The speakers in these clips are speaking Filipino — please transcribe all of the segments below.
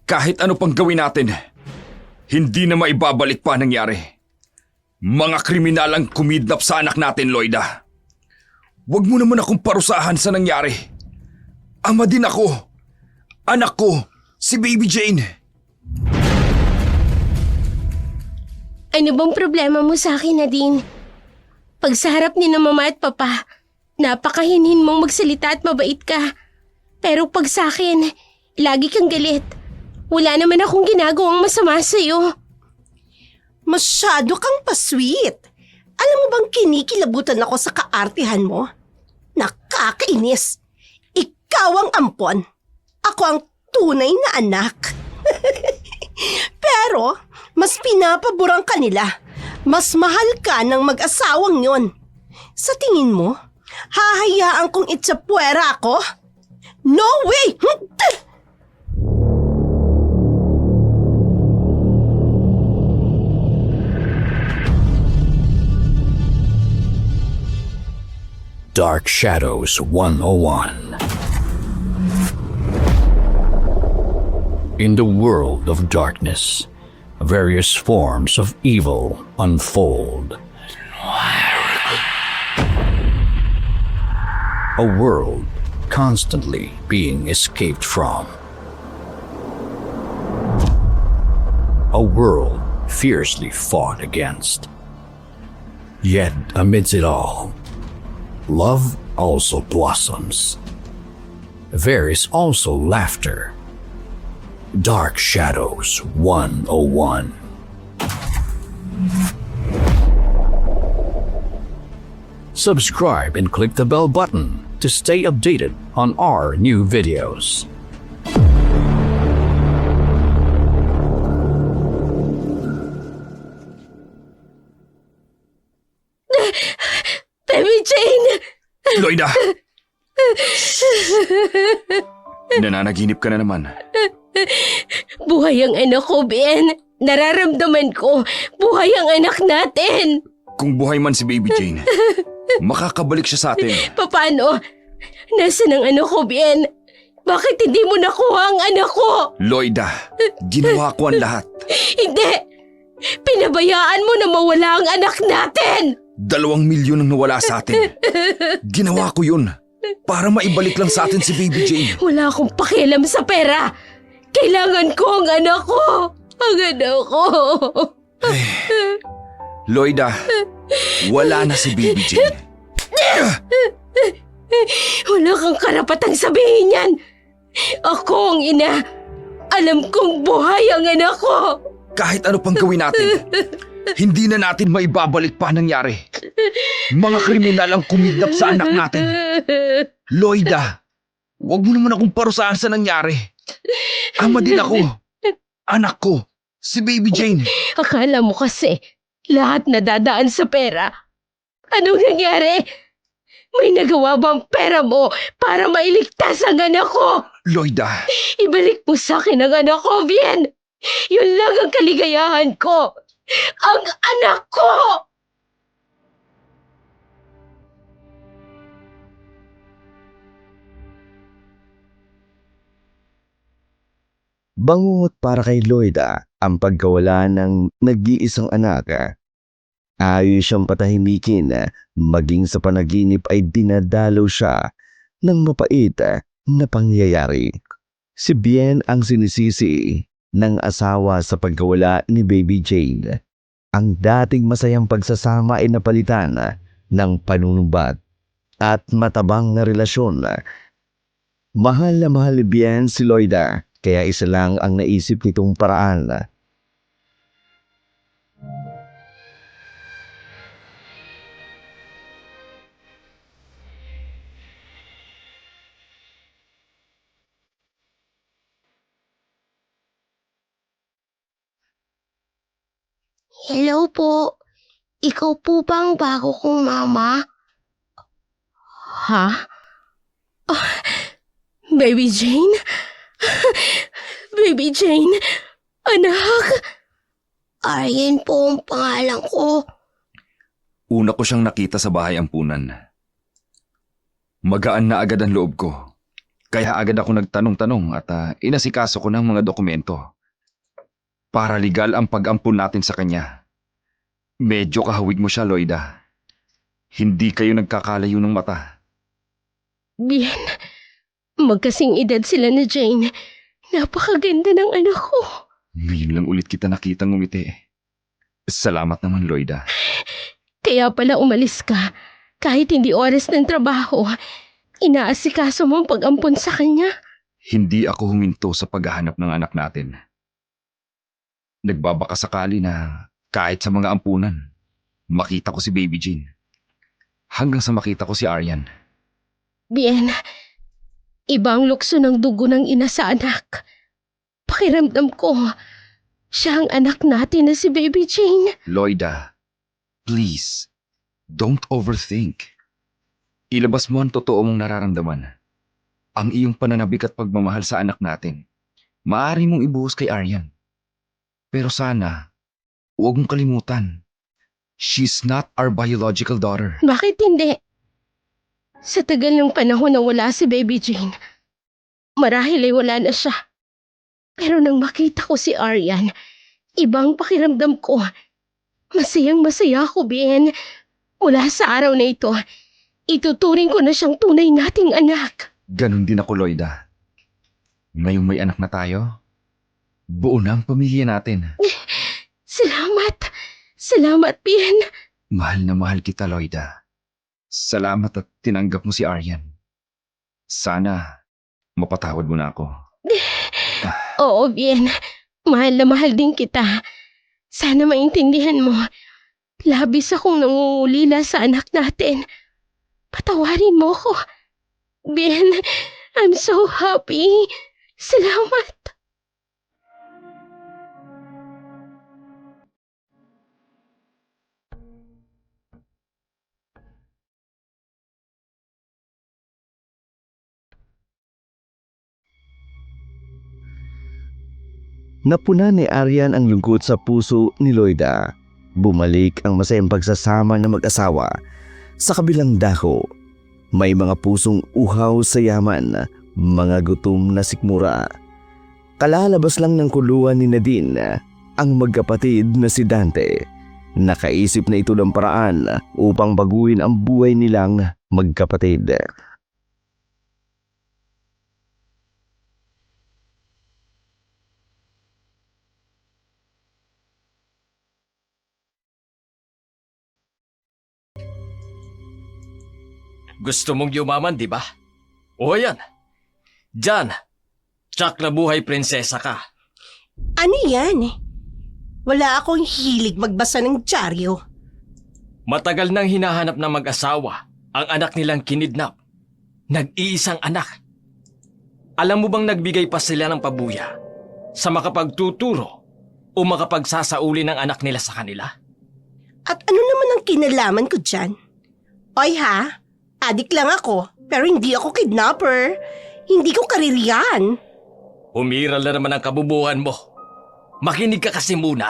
Kahit ano pang gawin natin, hindi na maibabalik pa nangyari. Mga kriminal ang kumidnap sa anak natin, Loida. Huwag mo naman akong parusahan sa nangyari. Ama din ako. Anak ko, si Baby Jane. Ano bang problema mo sa akin, Nadine? Pag sa harap ni na mama at papa, napakahinhin mong magsalita at mabait ka. Pero pag sa akin, lagi kang galit. Wala naman akong ginagawang masama sa'yo. Masyado kang pa-sweet. Alam mo bang kinikilabutan ako sa kaartihan mo? Nakakainis. Ikaw ang ampon. Ako ang tunay na anak. Pero, mas pinapaborang ka nila. Mas mahal ka ng mag-asawang yon. Sa tingin mo, hahayaan kong itsapuera ako? No way! Dark Shadows 101. In the world of darkness, various forms of evil unfold. A world constantly being escaped from. A world fiercely fought against. Yet amidst it all, love also blossoms. There is also laughter. Dark Shadows 101. Subscribe and click the bell button to stay updated on our new videos. Baby Jane! Loida! Nananaginip ka na naman. Buhay ang anak ko, Ben. Nararamdaman ko, buhay ang anak natin. Kung buhay man si Baby Jane, makakabalik siya sa atin. Paano? Nasaan ang anak ko, Ben? Bakit hindi mo nakuha ang anak ko? Loida, ginawa ko ang lahat. Hindi! Pinabayaan mo na mawala ang anak natin! 2 milyon ang nawala sa atin. Ginawa ko yun para maibalik lang sa atin si Baby Jane. Wala akong pakialam sa pera. Kailangan ko ang anak ko. Ang anak ko. Loida, wala na si Baby Jane. Wala kang karapatang sabihin yan. Ako ang ina. Alam kong buhay ang anak ko. Kahit ano pang gawin natin, hindi na natin maibabalik pa nangyari. Mga kriminal ang kumidnap sa anak natin. Loida, huwag mo naman akong parusahan sa nangyari. Ama din ako. Anak ko, si Baby Jane. Akala mo kasi, lahat nadadaan sa pera. Anong nangyari? May nagawa bang pera mo para mailigtas ang anak ko? Loida, Ibalik mo sa akin ang anak ko, Bien! Yun lang ang kaligayahan ko! Ang anak ko! Bangungot para kay Loida ang pagkawala ng nag-iisang anak. Ayaw siyang patahimikin, maging sa panaginip ay dinadalaw siya ng mapait na pangyayari. Si Bien ang sinisisi ng asawa sa pagkawala ni Baby Jane. Ang dating masayang pagsasama ay napalitan ng panunumbat at matabang na relasyon. Mahal na mahal ni Bien si Loida, kaya isa lang ang naisip nitong paraan. Hello po. Ikaw po ba ang bago kong mama? Ha? Ah, Baby Jane? Baby Jane? Anak? Arjen po ang pangalan ko. una ko siyang nakita sa bahay ampunan. Magaan na agad ang loob ko. Kaya agad ako nagtanong-tanong at inasikaso ko ng mga dokumento. Para legal ang pag-ampun natin sa kanya. Medyo kahawig mo siya, Loida. Hindi kayo nagkakalayo ng mata. Bien, magkasing edad sila ni Jane. Napakaganda ng anak ko. Ngayon lang ulit kita nakitang ngumiti. Salamat naman, Loida. Kaya pala umalis ka. Kahit hindi oras ng trabaho, inaasikaso mo ang pag-ampon sa kanya. Hindi ako huminto sa paghahanap ng anak natin. Nagbabaka sakali na kahit sa mga ampunan, makita ko si Baby Jane. Hanggang sa makita ko si Aryan. Bien, ibang lukso ng dugo ng ina sa anak. Pakiramdam ko, siya ang anak natin na si Baby Jane. Loida, please, don't overthink. Ilabas mo ang totoo mong nararamdaman. Ang iyong pananabik at pagmamahal sa anak natin. Maaari mong ibuhos kay Aryan. Pero sana, huwag mong kalimutan. She's not our biological daughter. Bakit hindi? Sa tagal ng panahon na wala si Baby Jane, marahil ay wala na siya. Pero nang makita ko si Aryan, ibang pakiramdam ko. Masayang masaya ako, Bien. Mula sa araw na ito, ituturing ko na siyang tunay nating anak. Ganon din ako, Loida. Ngayong may anak na tayo, buo na ang pamilya natin. Salamat. Salamat, Bien. Mahal na mahal kita, Loida. Salamat at tinanggap mo si Aryan. Sana, mapatawad mo na ako. Oo, Bien. Mahal na mahal din kita. Sana maintindihan mo. Labis akong nangungulila sa anak natin. Patawarin mo ko. Bien, I'm so happy. Salamat. Napuna ni Aryan ang lungkot sa puso ni Loida. Bumalik ang masayang pagsasama ng mag-asawa. Sa kabilang dako, may mga pusong uhaw sa yaman, mga gutom na sikmura. Kalalabas lang ng kulungan ni Nadine ang magkapatid na si Dante. Nakaisip na ito ng paraan upang baguhin ang buhay nilang magkapatid. Gusto mong yumaman, di ba? O yan. Diyan. Tsak na buhay prinsesa ka. Ano yan? Wala akong hilig magbasa ng dyaryo. Matagal nang hinahanap ng mag-asawa ang anak nilang kinidnap. Nag-iisang anak. Alam mo bang nagbigay pa sila ng pabuya sa makapagtuturo o makapagsasauli ng anak nila sa kanila? At ano naman ang kinalaman ko dyan? Oy ha, adik lang ako, pero hindi ako kidnapper. Hindi ko kaririyan. Umiral na naman ang kabubuhan mo. Makinig ka kasi muna.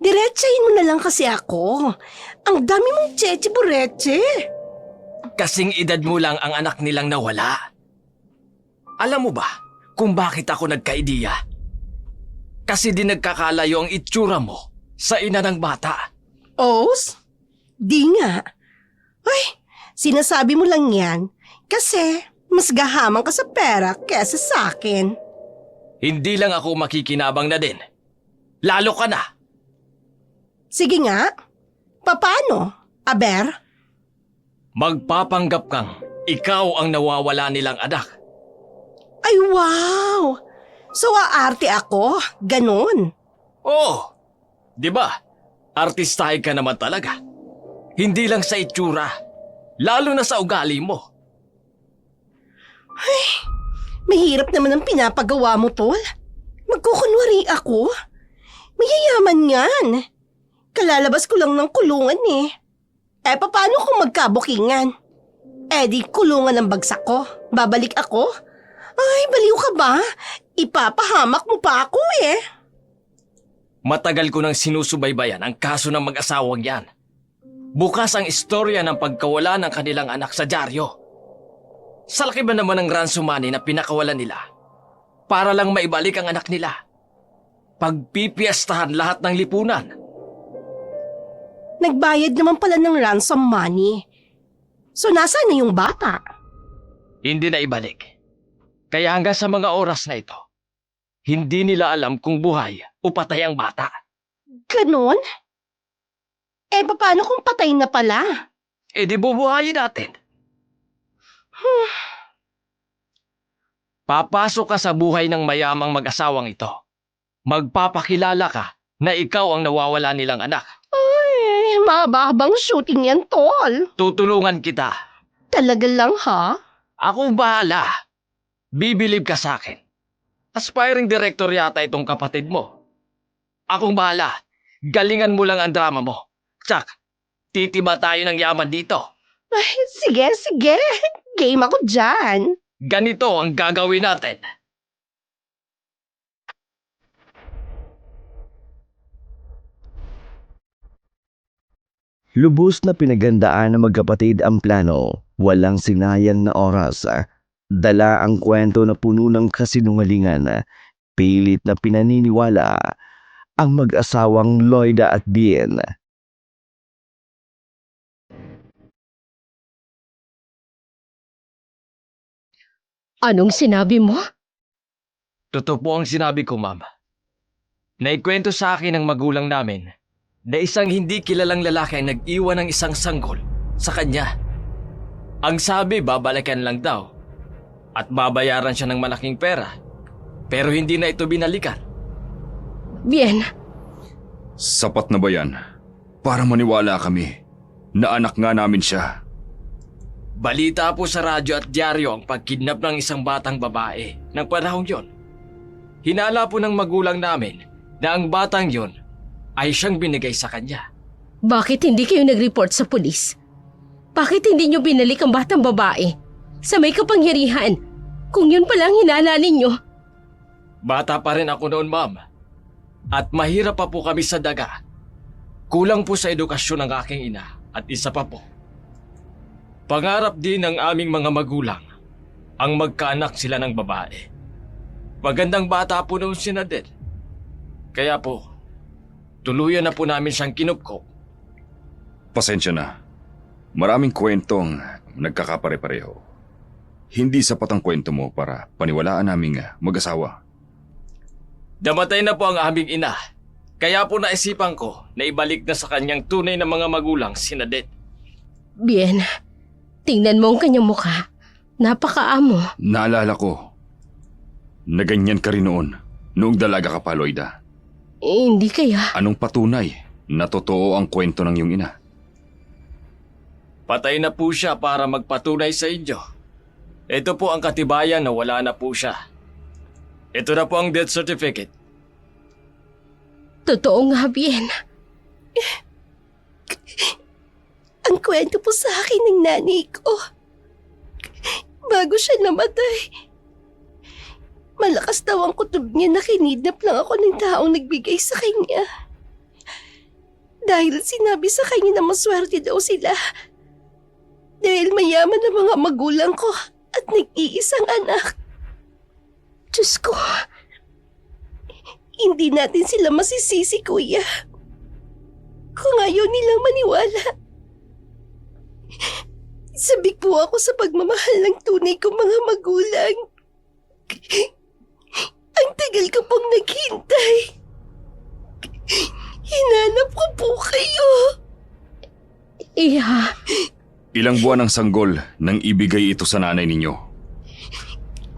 Diretsahin mo na lang kasi ako. Ang dami mong cheche bureche. Kasing edad mo lang ang anak nilang nawala. Alam mo ba kung bakit ako nagka-ideya? Kasi di nagkakalayo ang itsura mo sa ina ng bata. Os? Di nga. Ay, sinasabi mo lang yan kasi mas gahamang ka sa pera kesa sa akin. Hindi lang ako makikinabang na din. Lalo ka na. Sige nga. Paano, Aber? Magpapanggap kang ikaw ang nawawala nilang anak. Ay, wow! So, aarte ako? Ganon. Oo, di ba? Artistahe ka naman talaga. Hindi lang sa itsura, lalo na sa ugali mo. Mahirap naman ang pinapagawa mo, tol. Magkukunwari ako. Mayayaman yan. Kalalabas ko lang ng kulungan eh. Paano kung magkabukingan? Di kulungan ang bagsak ko. Babalik ako? Ay, baliw ka ba? Ipapahamak mo pa ako eh. Matagal ko nang sinusubaybayan ang kaso ng mag-asawang yan. Bukas ang istorya ng pagkawala ng kanilang anak sa dyaryo. Sa laki ba naman ng ransom money na pinakawalan nila para lang maibalik ang anak nila? Pagpipiestahan lahat ng lipunan. Nagbayad naman pala ng ransom money. So nasaan na yung bata? Hindi na ibalik. Kaya hanggang sa mga oras na ito, hindi nila alam kung buhay o patay ang bata. Ganon? Paano kung patay na pala? Di bubuhayin natin. Papasok ka sa buhay ng mayamang mag-asawang ito. Magpapakilala ka na ikaw ang nawawala nilang anak. Ay, mababang shooting yan, tol. Tutulungan kita. Talaga lang, ha? Ako bahala. Bibilib ka sa akin. Aspiring director yata itong kapatid mo. Akong bahala. Galingan mo lang ang drama mo. Tsak, titiba tayo ng yaman dito. Ay, sige. Game ako dyan. Ganito ang gagawin natin. Lubos na pinagandaan ng magkapatid ang plano. Walang sinayang na oras. Dala ang kwento na puno ng kasinungalingan. Pilit na pinaniniwala ang mag-asawang Loida at Bien. Anong sinabi mo? Totoo po ang sinabi ko, ma'am. Naikwento sa akin ng magulang namin na isang hindi kilalang lalaki ang nag-iwan ng isang sanggol sa kanya. Ang sabi, babalikan lang daw at babayaran siya ng malaking pera. Pero hindi na ito binalikan. Bien, Sapat na ba yan? Para maniwala kami na anak nga namin siya. Balita po sa radyo at dyaryo ang pagkidnap ng isang batang babae ng panahong yon. Hinala po ng magulang namin na ang batang yon ay siyang binigay sa kanya. bakit hindi kayo nag-report sa pulis? Bakit hindi nyo binalik ang batang babae? Sa may kapangyarihan, kung yun pala ang hinala ninyo. Bata pa rin ako noon, ma'am. At mahirap pa po kami sa daga. Kulang po sa edukasyon ng aking ina at isa pa po. Pangarap din ng aming mga magulang ang magkaanak sila ng babae. Magandang bata po noon si Nadet. Kaya po, tuluyan na po namin siyang kinupkop. Pasensya na. Maraming kwentong nagkakapare-pareho. Hindi sapat ang kwento mo para paniwalaan naming mag-asawa. Damatay na po ang aming ina. Kaya po naisipan ko na ibalik na sa kanyang tunay na mga magulang si Nadet. Bien, tingnan mo ang kanyang mukha. Napakaamo. Naalala ko na ganyan ka rin noong dalaga ka pa, Loida. Hindi kaya. Anong patunay na totoo ang kwento ng iyong ina? Patay na po siya para magpatunay sa inyo. Ito po ang katibayan na wala na po siya. Ito na po ang death certificate. Totoo nga, Bien. Ang kwento po sa akin ng nanay ko. Bago siya namatay. Malakas daw ang kutob niya na kinidnap lang ako ng taong nagbigay sa kanya. Dahil sinabi sa kanya na maswerte daw sila. Dahil mayaman ang mga magulang ko at nag-iisang anak. Diyos ko, hindi natin sila masisisi, kuya. Kung ayaw nilang maniwala. Sabik po ako sa pagmamahal ng tunay kong mga magulang. Ang tagal ko pong naghintay. Hinanap ko po kayo. Iha, Ilang buwan ang sanggol nang ibigay ito sa nanay ninyo?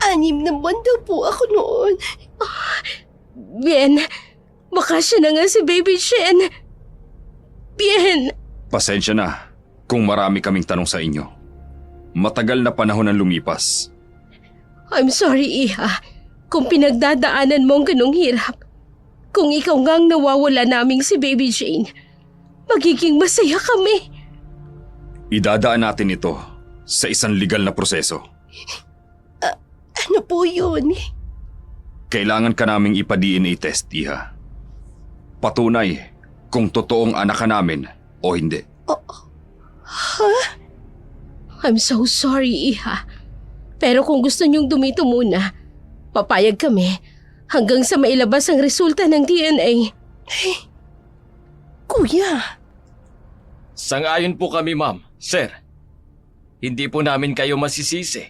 6 na buwan daw po ako noon. Bien, baka siya na nga si Baby Shen. Bien, Pasensya na kung marami kaming tanong sa inyo. Matagal na panahon ang lumipas. I'm sorry, Iha. Kung pinagdadaanan mo ang ganong hirap. Kung ikaw nga ang nawawala naming si Baby Jane, magiging masaya kami. Idadaan natin ito sa isang legal na proseso. Ano po yun? Kailangan ka naming ipa-DNA test, Iha. Patunay kung totoong anak ka namin o hindi. I'm so sorry, Iha. Pero kung gusto niyong dumito muna, papayag kami hanggang sa mailabas ang resulta ng DNA. Kuya, Sang-ayon po kami, ma'am. Sir, hindi po namin kayo masisisi.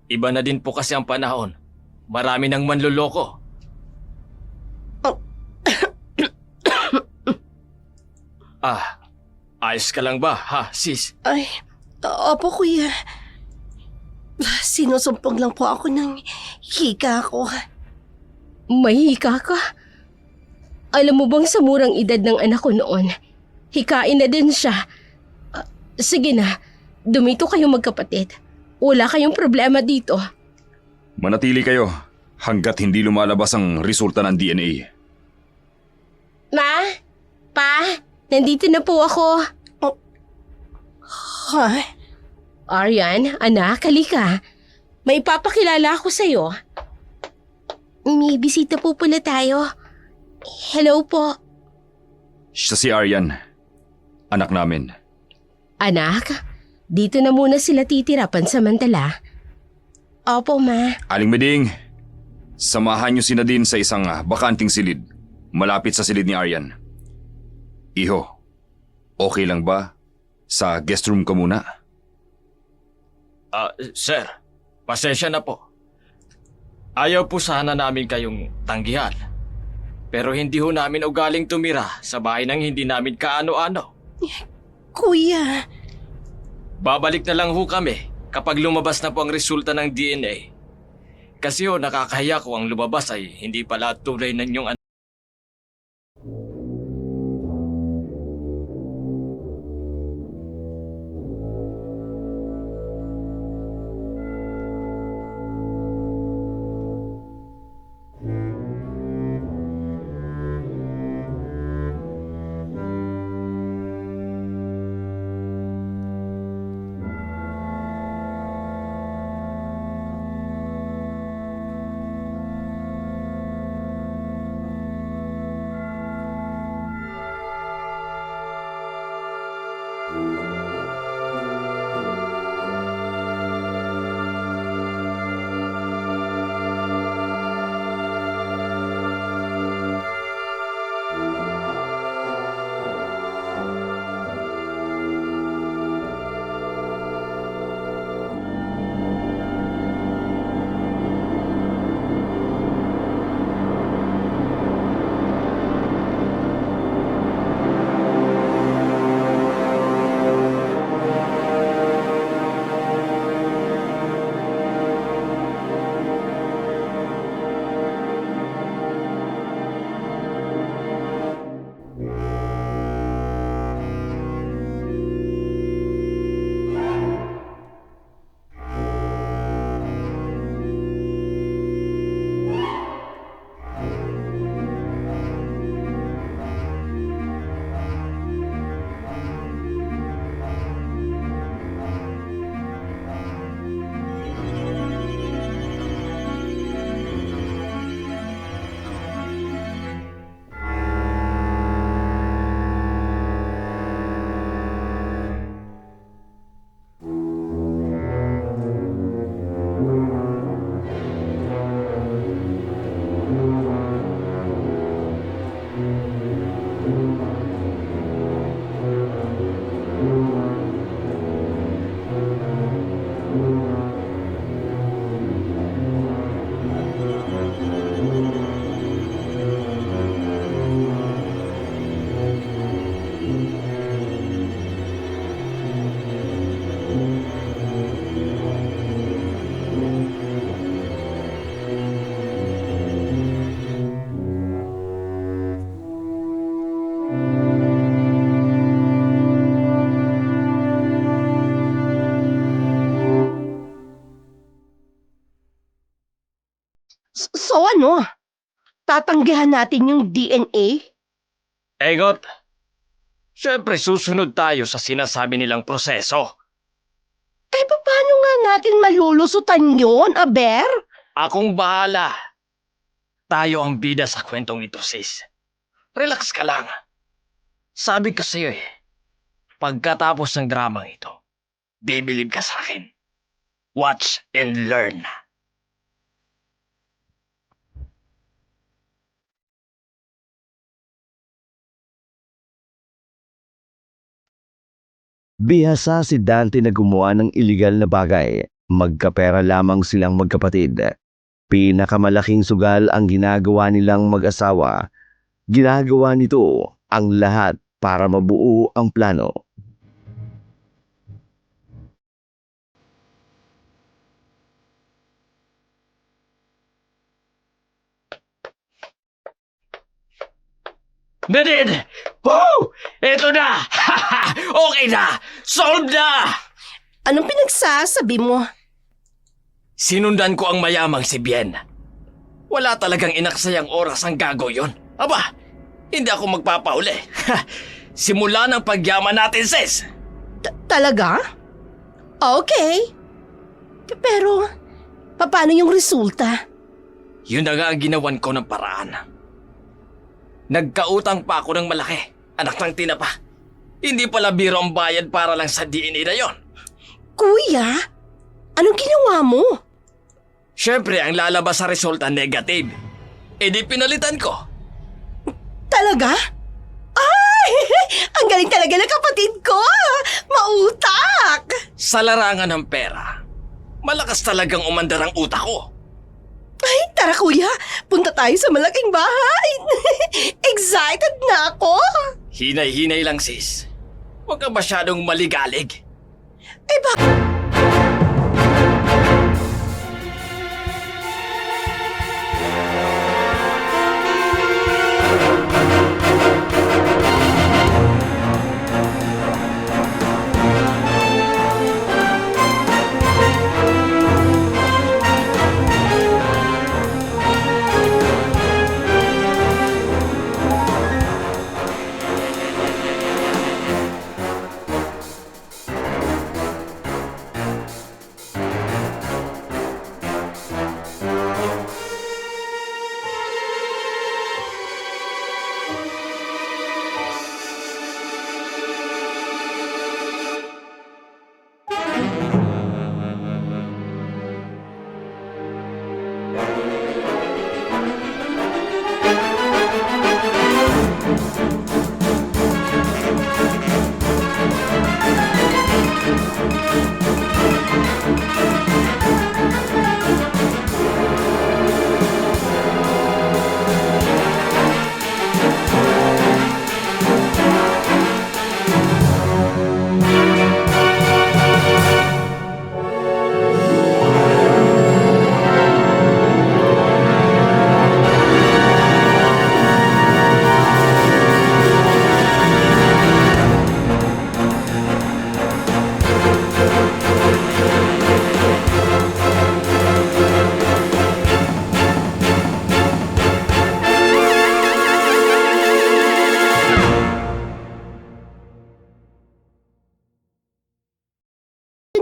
Iba na din po kasi ang panahon. Marami nang manloloko. Ayos ka lang ba, ha, sis? ay, opo kuya. Sinusumpong lang po ako ng hika ko. May hika ka? Alam mo bang sa murang edad ng anak ko noon, hikain na din siya. Sige na, dumito kayo magkapatid. Wala kayong problema dito. Manatili kayo hanggat hindi lumalabas ang resulta ng DNA. Ma? Pa? Nandito na po ako. Ha? Aryan, anak, halika. May papakilala ako sa'yo. May bisita po pala tayo. Hello po. Siya si Aryan, anak namin. Anak, dito na muna sila titira pansamantala. Opo, ma. Aling Meding, samahan niyo si Nadine sa isang bakanting silid, malapit sa silid ni Aryan. Iho, okay lang ba? Sa guest room ka muna? Sir, pasensya na po. Ayaw po sana namin kayong tanggihan. Pero hindi ho namin ugaling tumira sa bahay ng hindi namin kaano-ano. Kuya, Babalik na lang ho kami kapag lumabas na po ang resulta ng DNA. Kasi ho, nakakahiya kung ang lumabas ay hindi pala tunay na inyong anak. so ano? Tatanggihan natin yung DNA? Egot, syempre susunod tayo sa sinasabi nilang proseso. Paano nga natin malulusutan yun, Aber? Akong bahala. Tayo ang bida sa kwentong ito, sis. Relax ka lang. Sabi ko sa'yo pagkatapos ng dramang ito, bibilib ka sa akin. Watch and learn. Bihasa si Dante na gumawa ng iligal na bagay. Magkapera lamang silang magkapatid. Pinakamalaking sugal ang ginagawa nilang mag-asawa. Ginagawa nito ang lahat para mabuo ang plano. Nadine! Woo! Ito na! Okay na! Solved na! Anong pinagsasabi mo? Sinundan ko ang mayamang si Bien. Wala talagang inaksayang oras ang gago yon. Aba, hindi ako magpapauli. Simula ng pagyaman natin, sis. Talaga? Okay. Pero, paano yung resulta? Yun na nga ang ginawan ko ng paraan. Nagkautang pa ako ng malaki, anak ng tinapa. Hindi pala biro ang bayad para lang sa DNA na yon. Kuya, anong ginawa mo? Siyempre, ang lalabas sa resulta negative. E di pinalitan ko. Talaga? Ay! Ang galing talaga ng kapatid ko! Mautak! Sa larangan ng pera, malakas talagang umandar ang utak ko. Ay, tara kuya, punta tayo sa malaking bahay. Excited na ako. Hinay-hinay lang, sis. Huwag ka masyadong maligalig. Ay,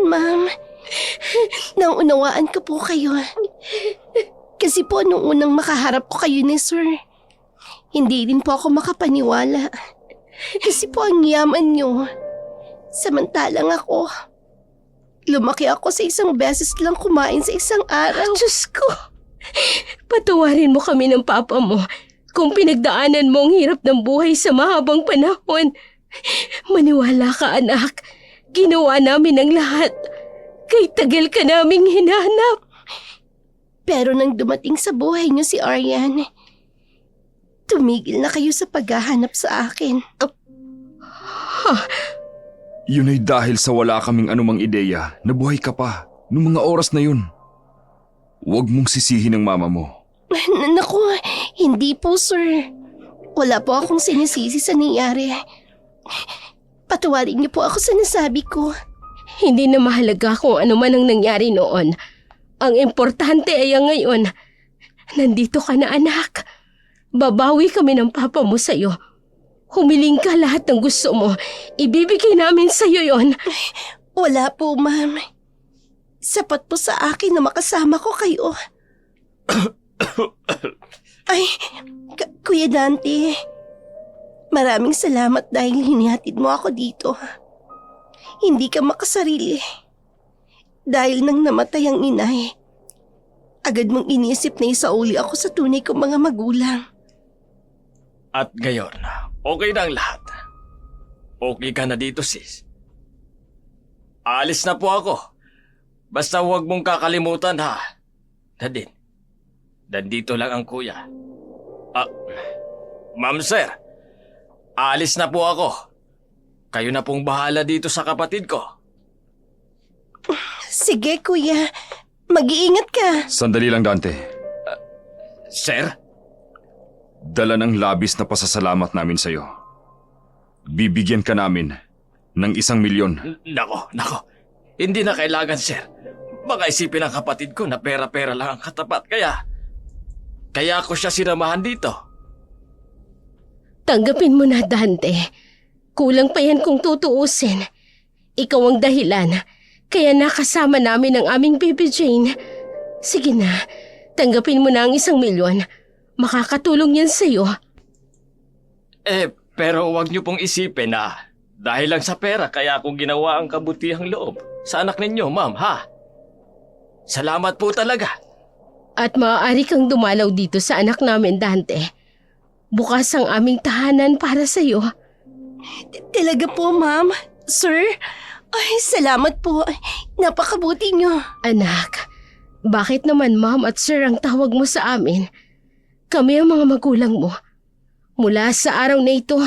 Ma'am, naunawaan ko po kayo. Kasi po nung unang makaharap ko kayo ni Sir, hindi din po ako makapaniwala. Kasi po ang yaman nyo. Samantalang ako, lumaki ako sa isang beses lang kumain sa isang araw. Diyos ko, patawarin mo kami ng papa mo kung pinagdaanan mo ang hirap ng buhay sa mahabang panahon. Maniwala ka, anak. Ginawa namin ang lahat. Kay tagal ka naming hinahanap. Pero nang dumating sa buhay niyo si Aryan, tumigil na kayo sa paghahanap sa akin. Yun ay dahil sa wala kaming anumang ideya na buhay ka pa noong mga oras na yun. Huwag mong sisihin ang mama mo. Naku, hindi po sir. Wala po akong sinisisi sa nangyari. Patawarin niyo po ako sa nasabi ko. Hindi na mahalaga kung ano man ang nangyari noon. Ang importante ay ang ngayon. Nandito ka na, anak. Babawi kami ng papa mo sa'yo. Humiling ka lahat ng gusto mo. Ibibigay namin sa'yo yon. Wala po, ma'am. Sapat po sa akin na makasama ko kayo. Ay, Kuya Dante. Maraming salamat dahil hinihatid mo ako dito. Hindi ka makasarili. Dahil nang namatay ang inay, agad mong inisip na isauli ako sa tunay kong mga magulang. At ngayon, okay na ang lahat. Okay ka na dito, sis. Alis na po ako. Basta huwag mong kakalimutan, ha? Nadine, nandito lang ang kuya. Ma'am sir, alis na po ako. Kayo na pong bahala dito sa kapatid ko. Sige, kuya. Mag-iingat ka. Sandali lang, Dante. Sir? Dala ng labis na pasasalamat namin sa'yo. Bibigyan ka namin ng 1,000,000. Nako. Hindi na kailangan, sir. Baka isipin ng kapatid ko na pera-pera lang ang katapat. Kaya ako siya sinamahan dito. Tanggapin mo na, Dante. Kulang pa yan kung tutuusin. Ikaw ang dahilan. Kaya nakasama namin ang aming baby Jane. Sige na, tanggapin mo na ang 1,000,000. Makakatulong yan sa'yo. Pero huwag niyo pong isipin na dahil lang sa pera kaya ako ginawa ang kabutihang loob sa anak ninyo, ma'am, ha? Salamat po talaga. At maaari kang dumalaw dito sa anak namin, Dante. Bukas ang aming tahanan para sa'yo. Talaga po, ma'am. Sir, ay, salamat po. Napakabuti niyo. Anak, bakit naman ma'am at sir ang tawag mo sa amin? Kami ang mga magulang mo. Mula sa araw na ito,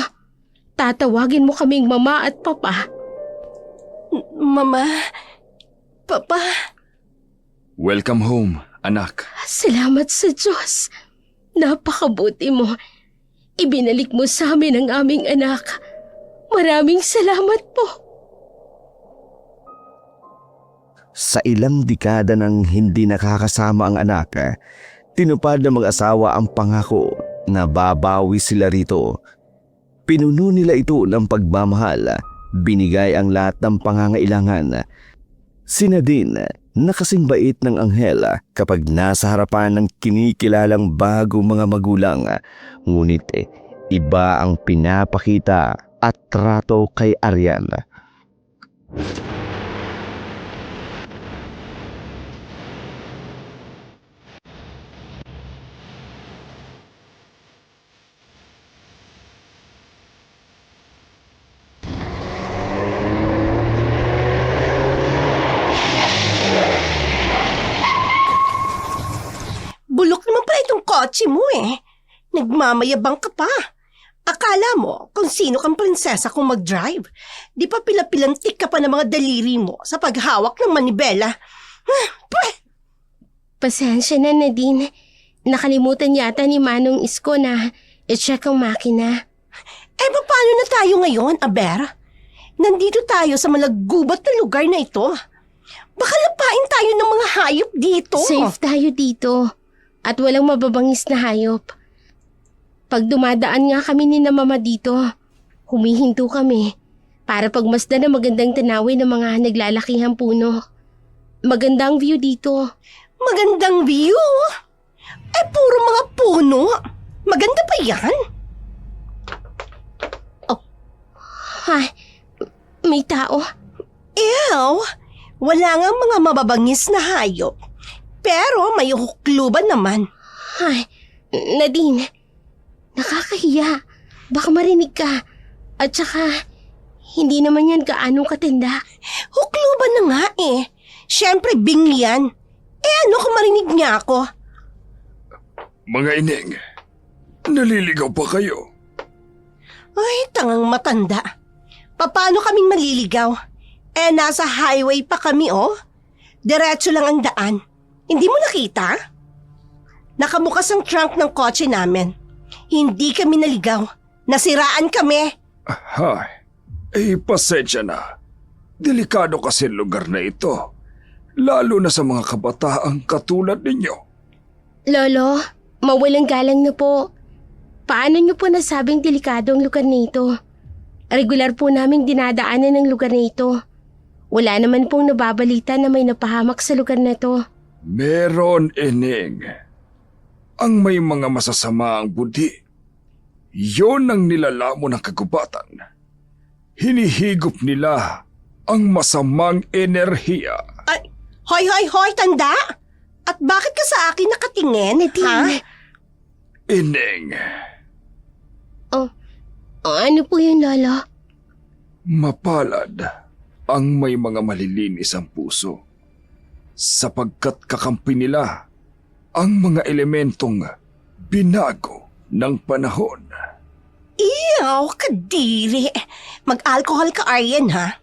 tatawagin mo kaming mama at papa. Mama, papa. Welcome home, anak. Salamat sa Diyos. Napakabuti mo. Ibinalik mo sa amin ang aming anak. Maraming salamat po. Sa ilang dekada nang hindi nakakasama ang anak, tinupad ng mag-asawa ang pangako na babawi sila rito. Pinuno nila ito ng pagmamahal, binigay ang lahat ng pangangailangan. Sina din na kasing bait ng anghel kapag nasa harapan ng kinikilalang bagong mga magulang. Ngunit iba ang pinapakita at trato kay Arian. Bulok naman pala itong kotse mo eh. Nagmamayabang ka pa. Akala mo kung sino kang prinsesa kung mag-drive. Di pa pila-pilantik ka pa ng mga daliri mo sa paghawak ng manibela. Pasensya na, Nadine. Nakalimutan yata ni Manong Isko na i-check ang makina. Paano na tayo ngayon, Aber? Nandito tayo sa malaggubat na lugar na ito. Baka lapain tayo ng mga hayop dito. Safe tayo dito. At walang mababangis na hayop. Pag dumadaan nga kami ni na mama dito, humihinto kami para pagmasdan ng magandang tanawin ng mga naglalakihang puno. Magandang view dito. Magandang view? Puro mga puno. Maganda pa yan? Ay, may tao. Ew, wala nga mga mababangis na hayop. Pero may hukluban naman. Ay, Nadine, nakakahiya. Baka marinig ka. At saka, hindi naman yan gaano katenda. Hukluban na nga eh. Siyempre, bing yan. Ano kung marinig niya ako? Mga ining, naliligaw pa kayo? Ay, tangang matanda. Paano kaming maliligaw? Nasa highway pa kami, oh. Diretso lang ang daan. Hindi mo nakita? Nakabukas ang trunk ng kotse namin. Hindi kami naligaw. Nasiraan kami. Ay, pasensya na. Delikado kasi lugar na ito. Lalo na sa mga kabataang katulad ninyo. Lolo, mawalang galang na po. Paano niyo po nasabing delikado ang lugar nito? Regular po naming dinadaanan ng lugar nito. Wala naman pong nababalita na may napahamak sa lugar na to. Meron, Ining. Ang may mga masasama ang budi. Yon ang nilalamo ng kagubatan. Hinihigop nila ang masamang enerhiya. Hoy, tanda! At bakit ka sa akin nakatingin? Nadine. Ineng, Ano po yun, Lolo? mapalad ang may mga malilinis ang puso sapagkat kakampi nila ang mga elementong binago ng panahon. Ew, kadiri. Mag-alcohol ka, Aryan, ha?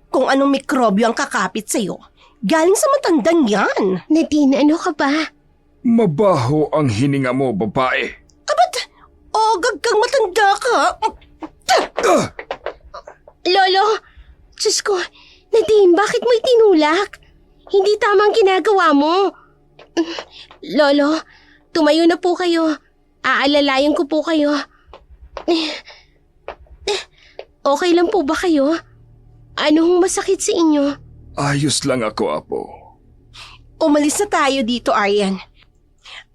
Kung anong mikrobyo ang kakapit sa'yo, galing sa matandang yan. Nadine, ano ka ba? Mabaho ang hininga mo, babae. Abat, gaggang matanda ka. Ah! Lolo! Diyos ko, Nadine, bakit mo itinulak? Hindi tama ang ginagawa mo. Lolo, tumayo na po kayo. Aalalayan ko po kayo. Okay lang po ba kayo? Anong masakit sa inyo? Ayos lang ako, Apo. Umalis na tayo dito, Aryan.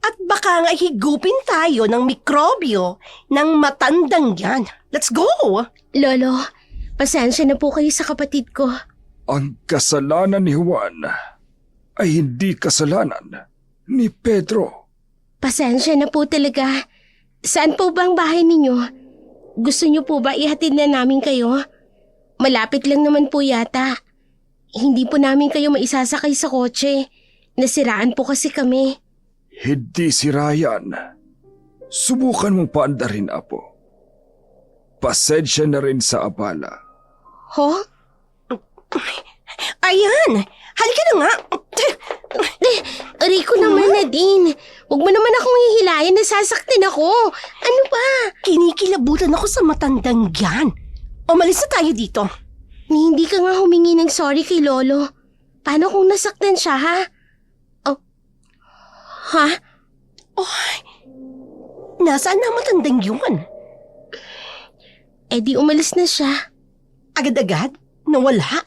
At baka nga higupin tayo ng mikrobyo ng matandang yan. Let's go! Lolo, pasensya na po kayo sa kapatid ko. Ang kasalanan ni Juan ay hindi kasalanan ni Pedro. Pasensya na po talaga. Saan po ba ang bahay ninyo? Gusto niyo po ba ihatid na namin kayo? Malapit lang naman po yata. Hindi po namin kayo maisasakay sa kotse. Nasiraan po kasi kami. Hindi si Ryan. Subukan mong paandarin, Apo. Pasensya na rin sa abala. Ho? Aryan, halika na nga. Rico naman, Nadine. Huwag mo naman akong hihilayan, nasasaktin ako. Ano ba? Kinikilabutan ako sa matandang yan. Umalis na tayo dito. Ni hindi ka nga humingi ng sorry kay Lolo. Paano kung nasaktan siya, ha? Oh. Ha? Nasaan na ang matandang yun? Eh di umalis na siya. Agad-agad? Nawala?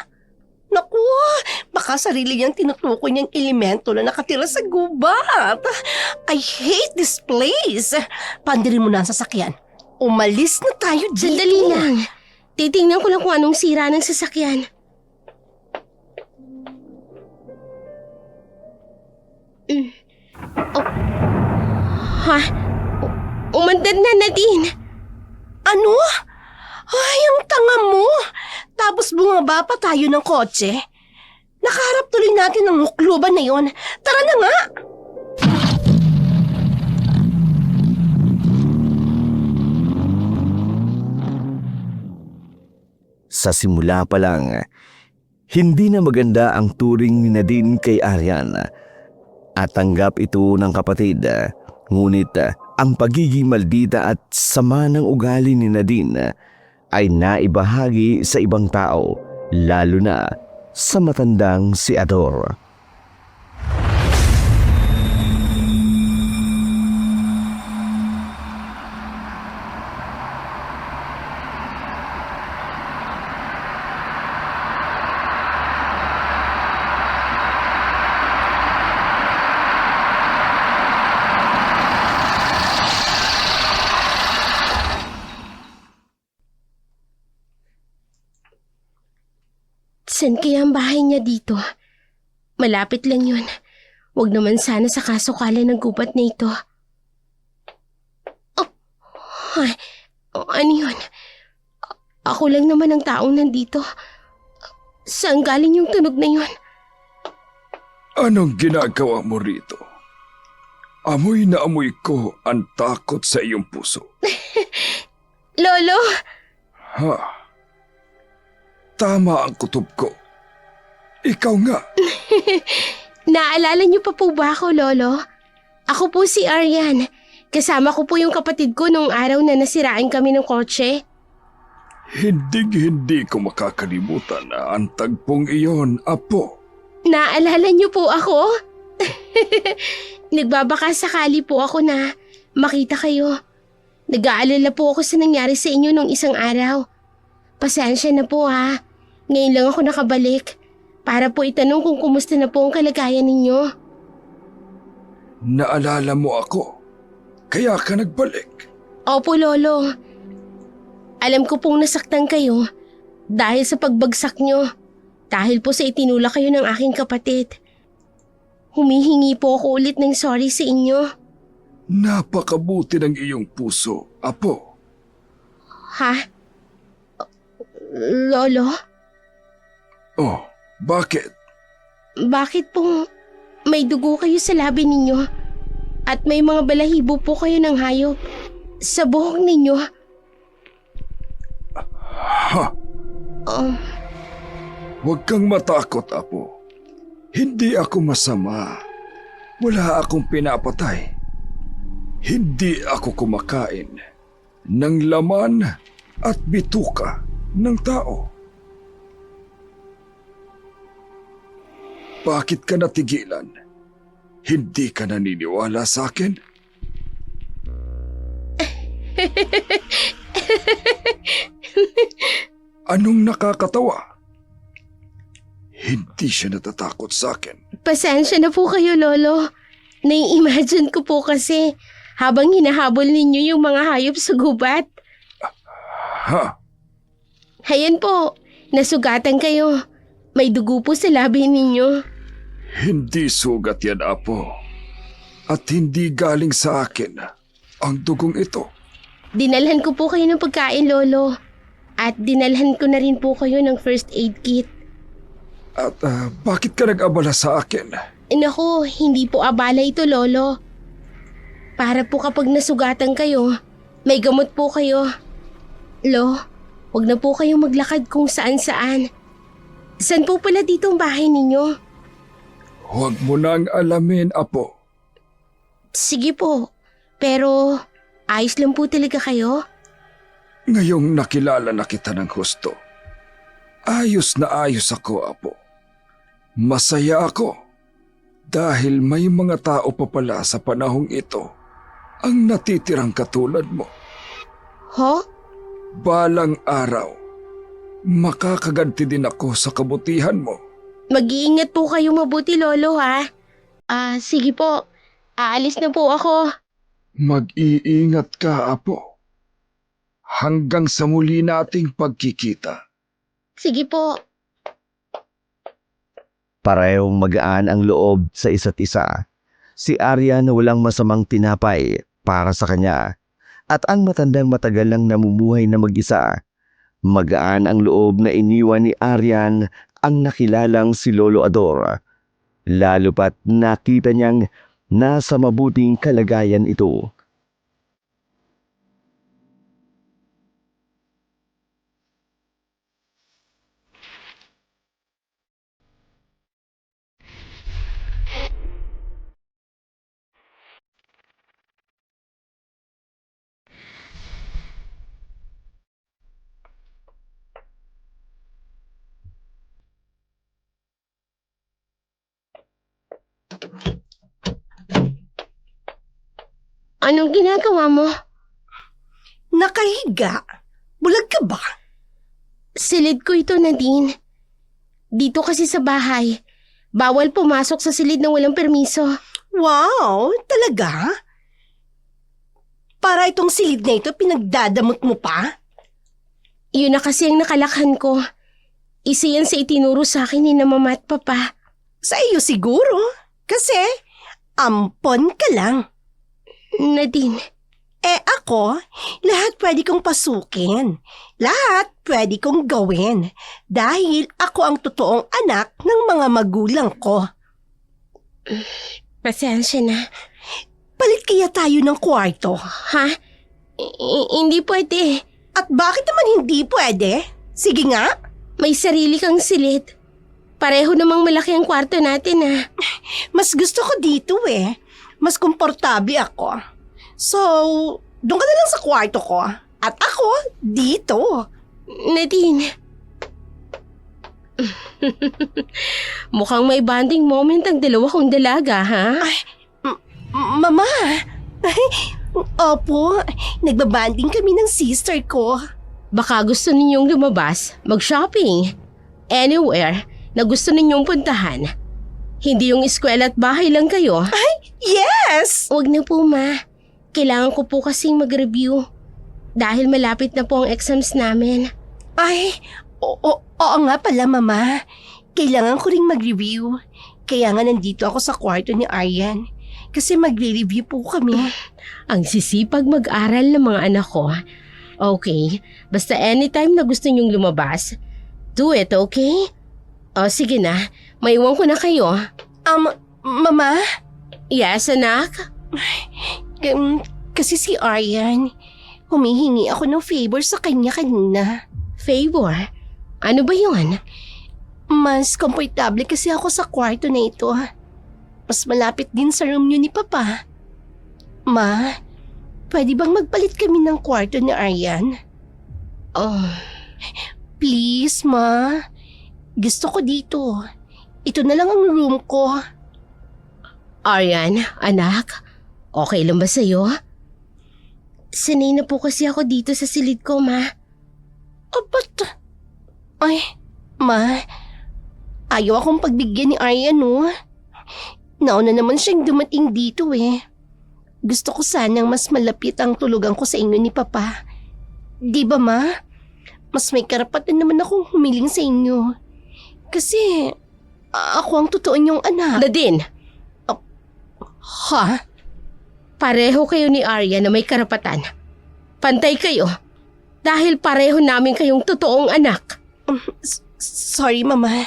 Naku, baka sarili niyang tinutukoy niyang elemento na nakatira sa gubat. I hate this place. Pandirin mo na ang sasakyan. Umalis na tayo dito. Sandali lang. Titingnan ko lang kung anong sira ng sasakyan. Oh. Ha? Umandad na, Nadine. Ano? Ay, ang tanga mo. Tapos bumaba pa tayo ng kotse. Nakaharap tuloy natin ang mukluban na yon. Tara na nga. Sa simula pa lang, hindi na maganda ang turing ni Nadine kay Aryan. At tanggap ito ng kapatid. Ngunit ang pagiging maldita at sama ng ugali ni Nadine ay naibahagi sa ibang tao, lalo na sa matandang si Ador. Saan kaya ang bahay niya dito? Malapit lang yun. Huwag naman sana sa kasukalan ng gubat na ito. Ano yun? Ako lang naman ang taong nandito. Saan galing yung tunog na yun? Anong ginagawa mo rito? Amoy na amoy ko ang takot sa iyong puso. Lolo! Ha? Tama ang kutob ko. Ikaw nga. Naalala niyo pa po ba ako, Lolo? Ako po si Aryan. Kasama ko po yung kapatid ko nung araw na nasiraan kami ng kotse. Hindi ko makakalimutan ang tagpong iyon, Apo. Naalala niyo po ako? Nagbabaka sakali po ako na makita kayo. Nag-aalala po ako sa nangyari sa inyo nung isang araw. Pasensya na po ha. Ngayon lang ako nakabalik para po itanong kung kumusta na po ang kalagayan ninyo. Naalala mo ako, kaya ka nagbalik. Opo, Lolo. Alam ko pong nasaktan kayo dahil sa pagbagsak nyo. Dahil po sa itinulak kayo ng aking kapatid. humihingi po ako ulit ng sorry sa inyo. Napakabuti ng iyong puso, Apo. Ha? Lolo? Oh, bakit? Bakit po may dugo kayo sa labi ninyo? At may mga balahibo po kayo ng hayop sa buhok ninyo? Ha? Um, Huwag kang matakot, Apo. Hindi ako masama. Wala akong pinapatay. Hindi ako kumakain ng laman at bituka ng tao. Bakit ka natigilan? Hindi ka naniniwala sa akin? Anong nakakatawa? Hindi siya natatakot sa akin. Pasensya na po kayo, Lolo. Nai-imagine ko po kasi habang hinahabol ninyo yung mga hayop sa gubat. Ha? Hayan po, nasugatan kayo. May dugo po sa labi ninyo. Hindi sugat yan, Apo. At hindi galing sa akin ang dugong ito. Dinalhan ko po kayo ng pagkain, Lolo. At dinalhan ko na rin po kayo ng first aid kit. At bakit ka nag-abala sa akin? Naku, hindi po abala ito, Lolo. Para po kapag nasugatan kayo, may gamot po kayo. Lo, huwag na po kayong maglakad kung saan-saan. Saan po pala dito ang bahay ninyo? Huwag mo nang alamin, Apo. Sige po, pero ayos lang po talaga kayo? Ngayong nakilala na kita ng husto, ayos na ayos ako, Apo. Masaya ako dahil may mga tao pa pala sa panahong ito ang natitirang katulad mo. Ho? Balang araw, makakaganti din ako sa kabutihan mo. Mag-iingat po kayo mabuti, Lolo, ha? Sige po. Aalis na po ako. Mag-iingat ka, Apo. Hanggang sa muli nating pagkikita. Sige po. Parehong magaan ang loob sa isa't isa. Si Aryan walang masamang tinapay para sa kanya. At ang matandang matagal lang namumuhay na mag-isa. Magaan ang loob na iniwan ni Aryan ang nakilalang si Lolo Ador. Lalo pat nakita niyang nasa mabuting kalagayan ito. Anong ginagawa mo? Nakahiga. Bulag ka ba? Silid ko ito, Nadine. Dito kasi sa bahay, bawal pumasok sa silid ng walang permiso. Wow, talaga? Para itong silid na ito, pinagdadamot mo pa? Yun na kasi ang nakalakhan ko. Isa yan sa itinuro sa akin ni na mama at papa. Sa iyo siguro. Kasi, ampon ka lang. Nadine, Ako, lahat pwede kong pasukin. Lahat pwede kong gawin. Dahil ako ang totoong anak ng mga magulang ko. pasensya na. Palit kaya tayo ng kwarto. Ha? Hindi pwede. At bakit naman hindi pwede? Sige nga. May sarili kang silid. Pareho namang malaki ang kwarto natin, ha? Mas gusto ko dito eh. Mas komportable ako. So, doon ka na lang sa kwarto ko. At ako, dito. Nadine. Mukhang may bonding moment ang dalawa kong dalaga, ha? Mama. Opo, nagbabanding kami ng sister ko. Baka gusto ninyong lumabas, mag-shopping. Anywhere na gusto ninyong puntahan. Hindi yung eskwela at bahay lang kayo. Yes! Huwag na po, ma. Kailangan ko po kasing mag-review. Dahil malapit na po ang exams namin. Oo nga pala, Mama. Kailangan ko ring mag-review. Kaya nga nandito ako sa kwarto ni Aryan. Kasi magre-review po kami. Ang sisipag mag-aral ng mga anak ko. Okay, basta anytime na gusto niyong lumabas, do it, okay? O sige na, maiwan ko na kayo. Mama? Yes, anak? Kasi si Aryan, humihingi ako ng favor sa kanya kanina. Favor? Ano ba yun? Mas komportable kasi ako sa kwarto na ito. Mas malapit din sa room niyo ni Papa. Ma, pwede bang magpalit kami ng kwarto ni Aryan? Oh, Please, Ma. Gusto ko dito. Ito na lang ang room ko. Aryan, anak, okay lang ba sa'yo? Sanay na po kasi ako dito sa silid ko, ma. Ba't? Ay, Ma. Ayaw akong pagbigyan ni Aryan, no? Nauna naman siyang dumating dito eh. Gusto ko sanang mas malapit ang tulugan ko sa inyo ni Papa. Di ba, Ma? Mas may karapatan naman akong humiling sa inyo. Kasi ako ang totoo niyong anak. Nadine, Ha? pareho kayo ni Arya na may karapatan. Pantay kayo. Dahil pareho namin kayong totoong anak. Sorry, Mama.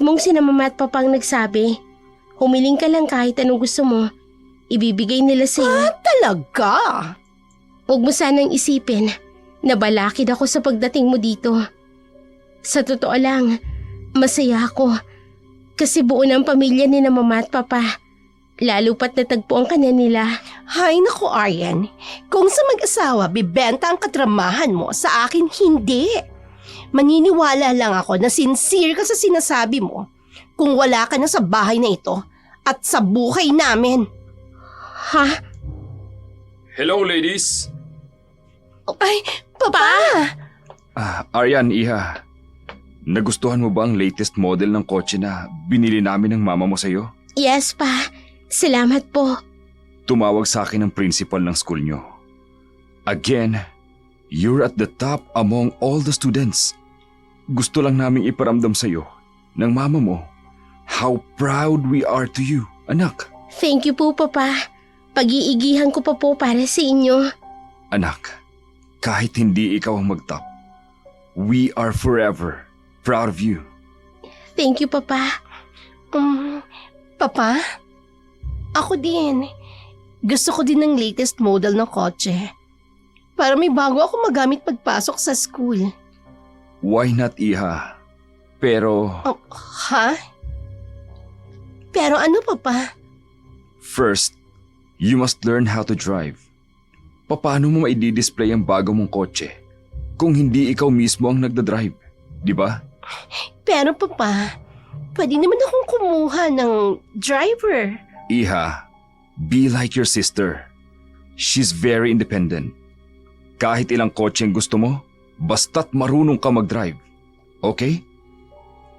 Mismong sina mama at papa ang nagsabi. Humiling ka lang kahit anong gusto mo. Ibibigay nila sa'yo. Talaga? Huwag mo sanang isipin na balakid ako sa pagdating mo dito. Sa totoo lang, masaya ako. Kasi buo ng pamilya ni na mama at papa. Lalo pat natagpuan ka na nila. Hay nako, Aryan. Kung sa mag-asawa, bibenta ang katramahan mo, sa akin hindi. Maniniwala lang ako na sincere ka sa sinasabi mo kung wala ka na sa bahay na ito at sa buhay namin. Ha? Hello, ladies. Ay, Papa! Aryan, Iha. Nagustuhan mo ba ang latest model ng kotse na binili namin ng mama mo sa'yo? Yes pa. Salamat po. tumawag sa akin ang principal ng school nyo. Again, you're at the top among all the students. Gusto lang naming iparamdam sa'yo ng mama mo how proud we are to you, anak. Thank you po, Papa. Pag-iigihan ko pa po para sa inyo. Anak, kahit hindi ikaw ang mag-top, we are forever proud of you. Thank you, Papa. Papa, ako din. Gusto ko din ng latest model ng kotse. Para may bago ako magamit pagpasok sa school. Why not, Iha? Pero Oh, ha? Pero ano, Papa? first, you must learn how to drive. Paano mo maidi-display ang bago mong kotse kung hindi ikaw mismo ang nagdadrive, di ba? Pero Papa, pwede naman akong kumuha ng driver. Iha, be like your sister. She's very independent. Kahit ilang kotse ang gusto mo, basta't marunong ka mag-drive. Okay?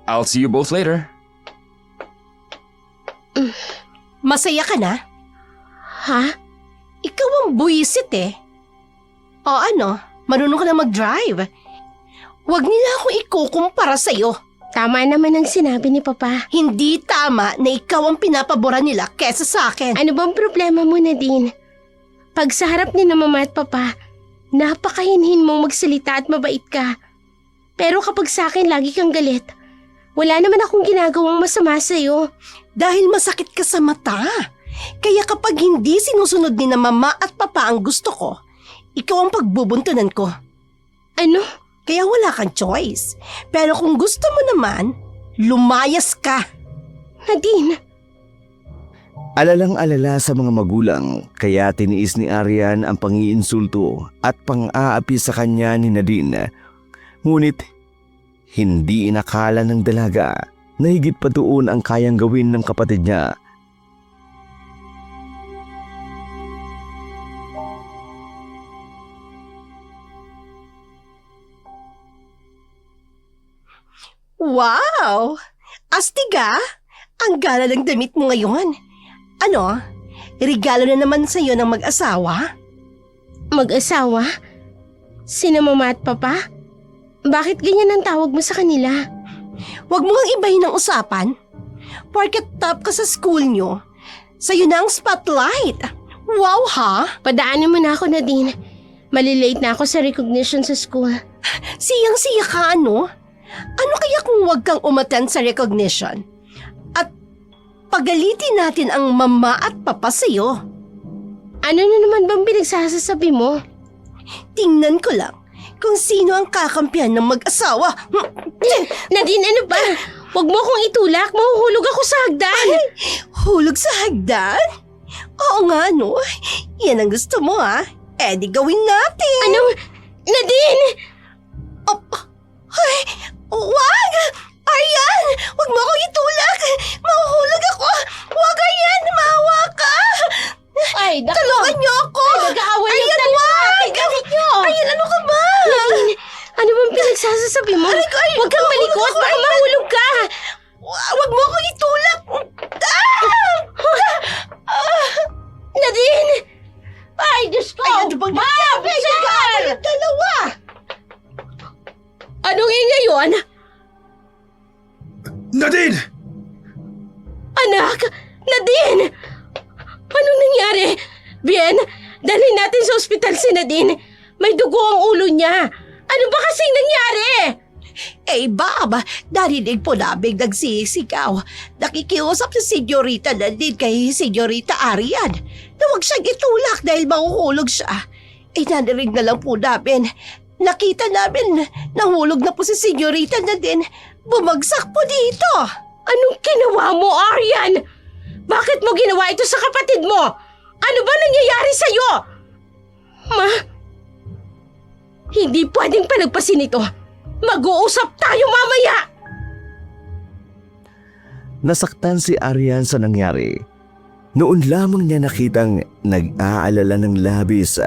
I'll see you both later. Masaya ka na? Ha? Ikaw ang buwisit eh. O ano, marunong ka na mag-drive. Huwag nila akong ikukumpara sa'yo. Tama naman ang sinabi ni Papa. Hindi tama na ikaw ang pinapabora nila kesa sa akin. Ano bang problema mo, Nadine? Pag sa harap ni na Mama at Papa, napakahinhin mong magsalita at mabait ka. Pero kapag sa akin lagi kang galit, wala naman akong ginagawang masama sa'yo. Dahil masakit ka sa mata. Kaya kapag hindi sinusunod ni na Mama at Papa ang gusto ko, ikaw ang pagbubuntunan ko. Ano? Kaya wala kang choice. Pero kung gusto mo naman, lumayas ka. Nadine, Alalang-alala sa mga magulang, kaya tiniis ni Arian ang pangiinsulto at pang-aapi sa kanya ni Nadine. Ngunit, hindi inakala ng dalaga na higit pa doon ang kayang gawin ng kapatid niya. Wow! Astiga! Ang gala ng damit mo ngayon. Ano? Regalo na naman sa'yo ng mag-asawa? mag-asawa? Sina Mama at Papa? Bakit ganyan ang tawag mo sa kanila? Huwag mo kang ibahin ang usapan. Porket top ka sa school nyo, sa'yo na ang spotlight. Wow ha? Padaanin mo na ako, Nadine. Malilate na ako sa recognition sa school. Siyang-siya ka ano? Ano kaya kung huwag kang umattend sa recognition? At pagalitin natin ang Mama at Papa sa'yo. Ano na naman bang pinagsasasabi mo? Tingnan ko lang kung sino ang kakampihan ng mag-asawa. Nadine, ano ba? Huwag mo akong itulak. Mahuhulog ako sa hagdan. Hulog sa hagdan? Oo nga no. Yan ang gusto mo ha. Eh di gawin natin. Ano? Nadine! Ay, wag! Aryan! Huwag mo akong itulak! Mahuhulog ako! Wag, Aryan! Mahawa ka! Ay, Tulungan niyo ako! Nag-aaway yung Aryan, dalawa. wag! Tingnan niyo! Aryan, ano ka ba? Nadine, ano bang pinagsasasabi mo? Aray ko, ay, Huwag kang mahulog malikot. ako, Baka Aryan. mahulog ka. Wag mo akong itulak! Nadine! Ay, Diyos ko! Ay, ano bang nangyari? Nag-aaway yung dalawa! Anong ingay yun? Nadine! Anak! Nadine! Anong nangyari? Bien, dalhin natin sa ospital si Nadine. May dugo ang ulo niya. Ano ba kasing nangyari? Eh, Bob, narinig po namin nagsisigaw. Nakikiusap si Senyorita Nadine kay Senyorita Arian na huwag siyang itulak dahil mahuhulog siya. Eh, narinig na lang po namin. Nakita namin nahulog na po si Senyorita Nadine. Bumagsak po dito. Anong ginawa mo, Arian? Bakit mo ginawa ito sa kapatid mo? Ano ba nangyayari sa'yo? Ma, hindi pwedeng palagpasin ito. Mag-uusap tayo mamaya! Nasaktan si Arian sa nangyari. Noon lamang niya nakitang nag-aalala ng labis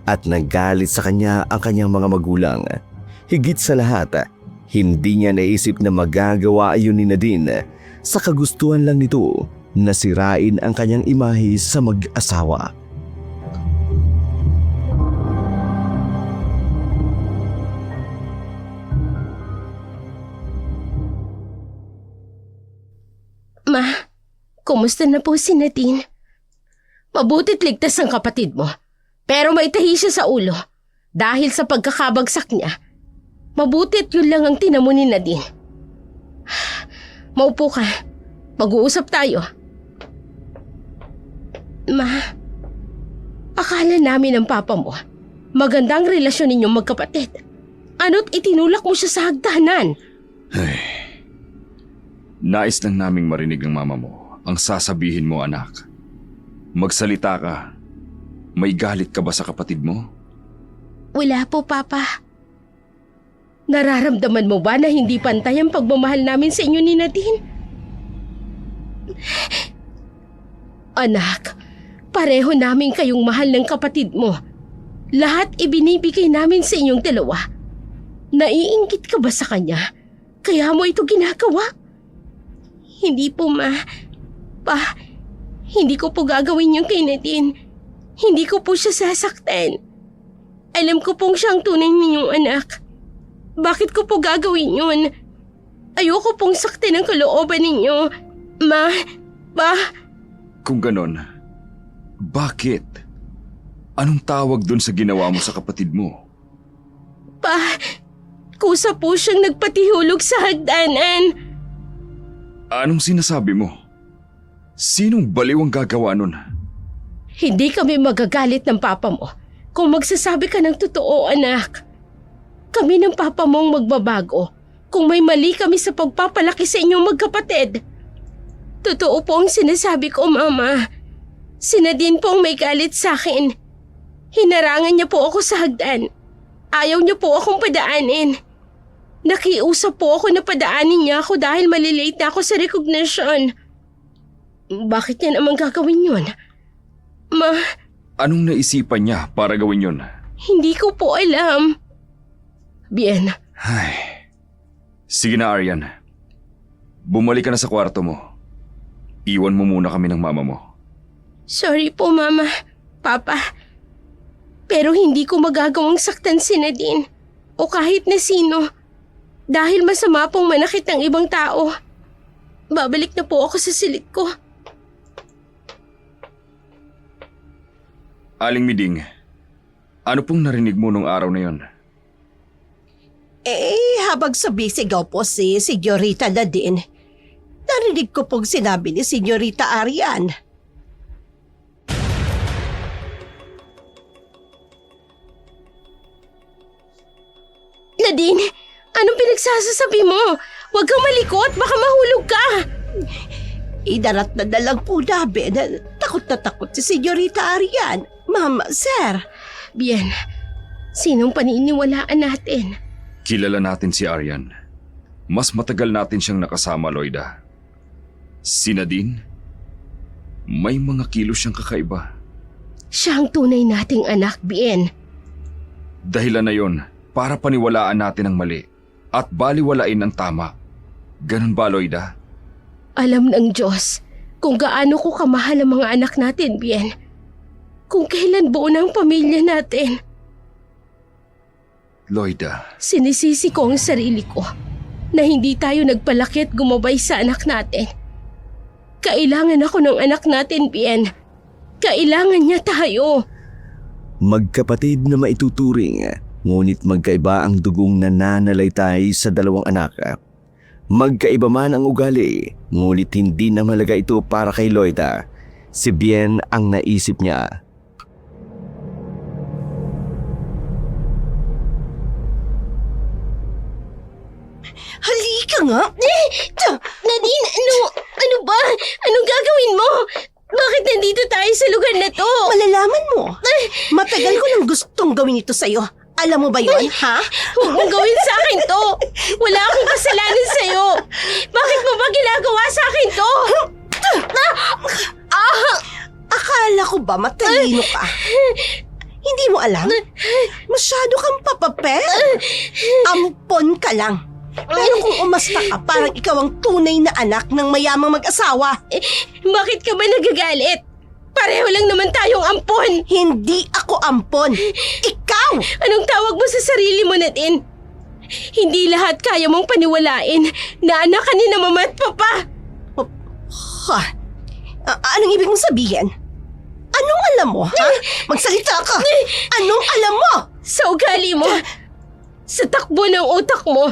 at naggalit sa kanya ang kanyang mga magulang. Higit sa lahat, hindi niya naisip na magagawa yun ni Nadine sa kagustuhan lang nito na sirain ang kanyang imahe sa mag-asawa. Ma, kumusta na po si Nadine? Mabuti't ligtas ang kapatid mo. Pero may tahi siya sa ulo. Dahil sa pagkakabagsak niya. Mabuti't yun lang ang tinamo ni Nadine. Maupo ka. Mag-uusap tayo. Ma, akala namin ng papa mo, magandang relasyon ninyong magkapatid. Ano't itinulak mo siya sa hagdanan? Ay, nais lang naming marinig ng mama mo ang sasabihin mo, anak. Magsalita ka. May galit ka ba sa kapatid mo? Wala po, Papa. Nararamdaman mo ba na hindi pantay ang pagmamahal namin sa inyo ni Nadine? Anak, pareho namin kayong mahal ng kapatid mo. Lahat ibinibigay namin sa inyong dalawa. Naiinggit ka ba sa kanya? Kaya mo ito ginagawa? Hindi po, Ma. Pa, hindi ko po gagawin yung kay Nadine. Hindi ko po siya sasaktan. Alam ko pong siyang tunay ninyong anak. Bakit ko po gagawin yun? Ayoko pong saktan ang kalooban ninyo. Ma, Pa. Kung ganon, bakit? Anong tawag dun sa ginawa mo sa kapatid mo? Pa, kusa po siyang nagpatihulog sa hagdanan. Anong sinasabi mo? Sinong baliw ang gagawa nun? Hindi kami magagalit ng papa mo kung magsasabi ka ng totoo, anak. Kami ng papa mong magbabago kung may mali kami sa pagpapalaki sa inyong magkapatid. Totoo po ang sinasabi ko, Mama. Si Nadine po ang may galit sa akin. Hinarangan niya po ako sa hagdan. Ayaw niya po akong padaanin. Nakiusap po ako na padaanin niya ako dahil malilate na ako sa recognition. Bakit niya naman gagawin yun? Ma, Anong naisipan niya para gawin yun? hindi ko po alam. Bien, Ay. Sige na, Aryan. Bumalik ka na sa kwarto mo. Iwan mo muna kami ng mama mo. sorry po, Mama, Papa. Pero hindi ko magagawang saktan si Nadine o kahit na sino dahil masama pong manakit ng ibang tao. Babalik na po ako sa silid ko. Aling Miding, ano pong narinig mo nung araw na yon? Habang sabisigaw po si Senyorita Nadine, narinig ko pong sinabi ni Senyorita Arian. Nadine, anong pinagsasasabi mo? Huwag kang malikot, baka mahulog ka. Idarat na lang po namin na takot si Senyorita Arian. Ma'am, sir. Bien, sinong paniniwalaan natin? Kilala natin si Aryan. Mas matagal natin siyang nakasama, Loida. Si Nadine, may mga kilos siyang kakaiba. Siya ang tunay nating anak, Bien. Dahilan na yon para paniwalaan natin ang mali at baliwalain ang tama. Ganun ba, Loida? Alam ng Diyos kung gaano ko kamahal ang mga anak natin, Bien. Kung kailan buo na ang pamilya natin. Loida, Sinisisi ko ang sarili ko na hindi tayo nagpalaki at gumabay sa anak natin. Kailangan ako ng anak natin, Bien. Kailangan niya tayo. Magkapatid na maituturing, ngunit magkaiba ang dugong nananalaytay sa dalawang anak. Magkaiba man ang ugali, ngunit hindi na malaga ito para kay Loida. Si Bien ang naisip niya. Halika nga! Nadine, ano ba? Anong gagawin mo? Bakit nandito tayo sa lugar na to? Malalaman mo. Matagal ko nang gustong gawin ito sa'yo. Alam mo ba yun, ha? Huwag mong gawin sa akin to. Wala akong kasalanan sa'yo. Bakit mo ba ginagawa sa akin to? Akala ko ba matalino ka? Hindi mo alam? Masyado kang papapel. Ampon ka lang. Pero kung umasta ka, parang ikaw ang tunay na anak ng mayamang mag-asawa. Bakit ka ba nagagalit? Pareho lang naman tayong ampon. Hindi ako ampon. Ikaw! Anong tawag mo sa sarili mo, Nadine? Hindi lahat kaya mong paniwalain na anak ka ni na mama at papa. Ha? Anong ibig mong sabihin? Anong alam mo, ha? Magsalita ka! Anong alam mo? Sa ugali mo, sa takbo ng utak mo,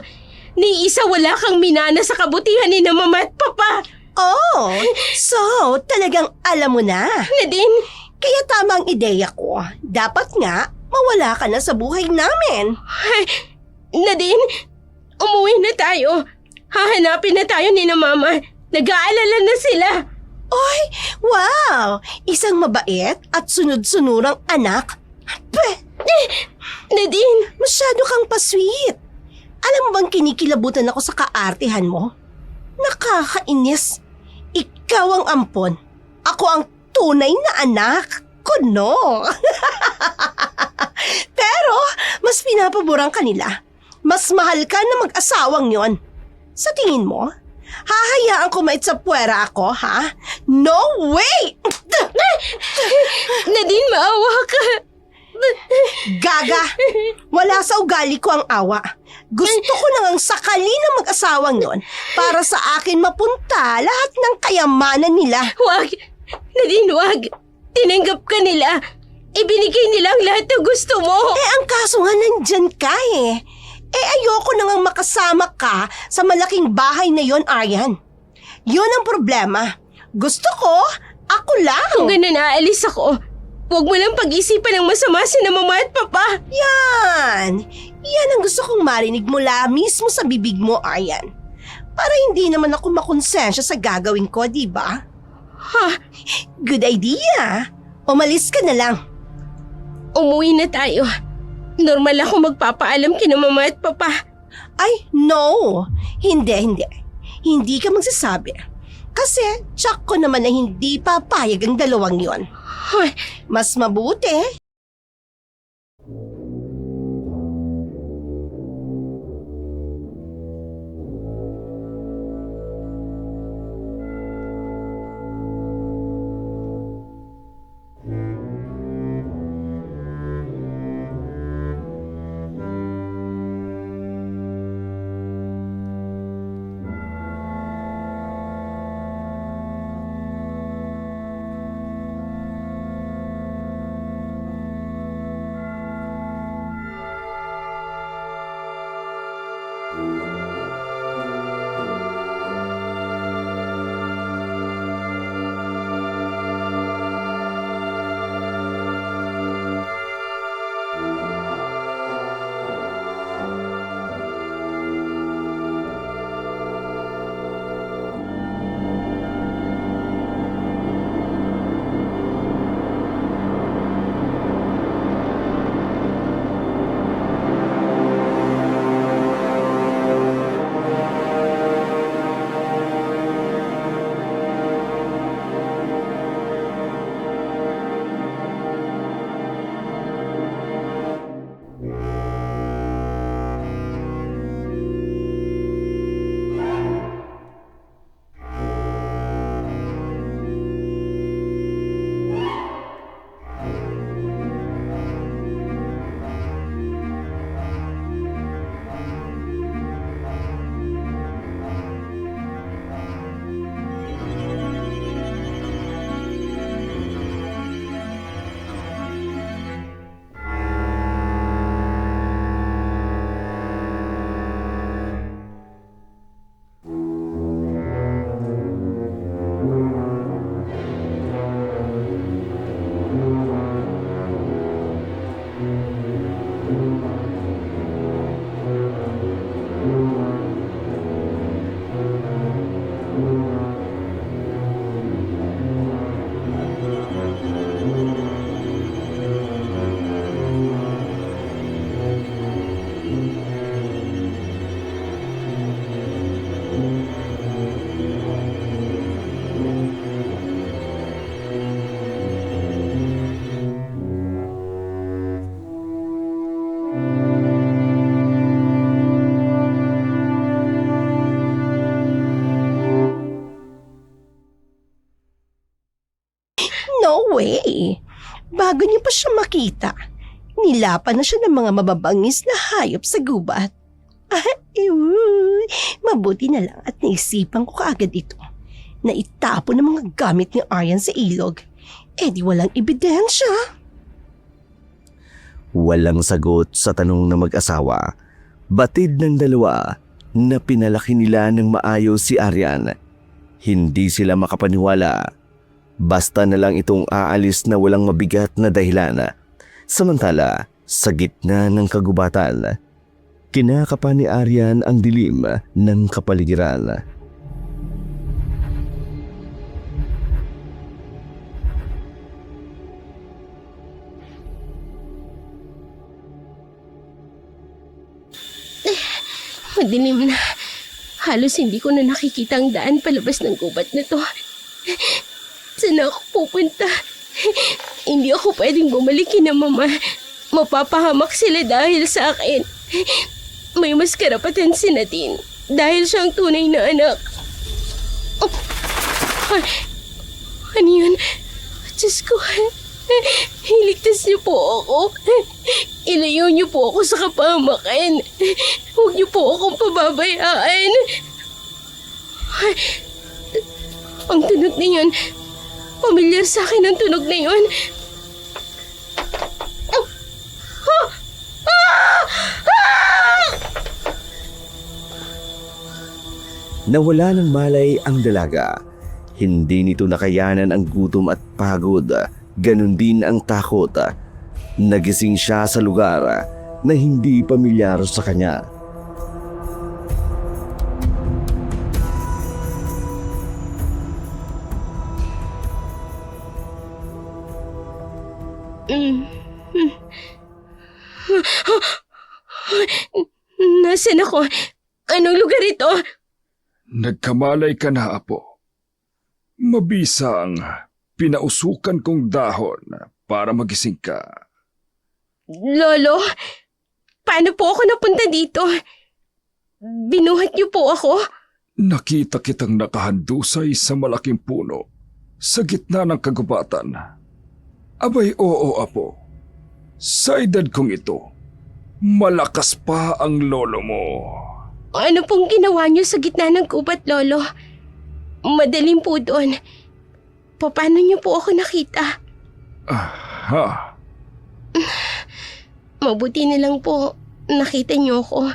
ni isa wala kang minana sa kabutihan ni na mama at papa. Oh, so talagang alam mo na. Nadine, Kaya tama ang ideya ko. Dapat nga, mawala ka na sa buhay namin. Nadine, umuwi na tayo. Hahanapin na tayo ni na mama. Nag-aalala na sila. Oy, wow! Isang mabait at sunod-sunurang anak. Peh, Nadine, masyado kang pasweet. Alam mo bang kinikilabutan ako sa kaartehan mo? Nakakainis. Ikaw ang ampon. Ako ang tunay na anak. Kuno. Pero, mas pinapaborang kanila. Mas mahal ka na mag-asawang yon. Sa tingin mo, hahayaan ko mait sa puwera ako, ha? No way! Nadine, maawa ka. Gaga! Wala sa ugali ko ang awa. Gusto ko nang sakali ng mag-asawang yon para sa akin mapunta lahat ng kayamanan nila. Wag! Nadine, wag! Tinanggap ka nila. Ibinigay nila ang lahat ng gusto mo. Ang kaso nga nandyan ka eh. Ayoko nang makasama ka sa malaking bahay na yon, Aryan. Yun ang problema. Gusto ko, ako lang. Kung ganun aalis ako, huwag mo lang pag-isipan ng masama si na mama at papa. Yan ang gusto kong marinig mula mismo sa bibig mo, Aryan. Para hindi naman ako makonsensya sa gagawin ko, di ba? Ha? Good idea. Umalis ka na lang. Umuwi na tayo. Normal ako magpapaalam kina mama at papa. Ay, no. Hindi. Hindi ka magsasabi. Kasi tsak ko naman na hindi papayag ang dalawang yon. Ay, Mas mabuti. pa siya makita, nilapan na siya ng mga mababangis na hayop sa gubat. Mabuti na lang at naisipan ko kaagad ito na itapon ng mga gamit ni Aryan sa ilog. Di walang ebidensya. Walang sagot sa tanong ng mag-asawa. Batid ng dalawa na pinalaki nila ng maayos si Aryan. Hindi sila makapaniwala. Basta na lang itong aalis na walang mabigat na dahilan. Samantala, sa gitna ng kagubatan, kinakapa ni Aryan ang dilim ng kapaligiran. Madilim na. Halos hindi ko na nakikita ang daan palabas ng gubat na to. Saan ako pupunta? Hindi ako pwedeng bumalik kina mama. Mapapahamak sila dahil sa akin. May mas karapatan si Nadine dahil siyang tunay na anak. Oh. Ano yun? Diyos ko. Iligtas niyo po ako. Ilayo niyo po ako sa kapahamakan. Huwag niyo po akong pababayaan. Ang tunog na yun. Pamilyar sa akin ang tunog na yun. Nawala ng malay ang dalaga. Hindi nito nakayanan ang gutom at pagod. Ganon din ang takot. Nagising siya sa lugar na hindi pamilyar sa kanya. Nasaan ako? Anong lugar ito? Nagkamalay ka na, Apo. Mabisa ang pinausukan kong dahon para magising ka. Lolo, paano po ako napunta dito? Binuhat niyo po ako? Nakita kitang nakahandusay sa malaking puno sa gitna ng kagubatan. Abay, oo, Apo. Sa edad kong ito, malakas pa ang lolo mo. Ano pong ginawa niyo sa gitna ng gubat, Lolo? Madaling po doon. Paano niyo po ako nakita? Ha? Mabuti na lang po, nakita niyo ako.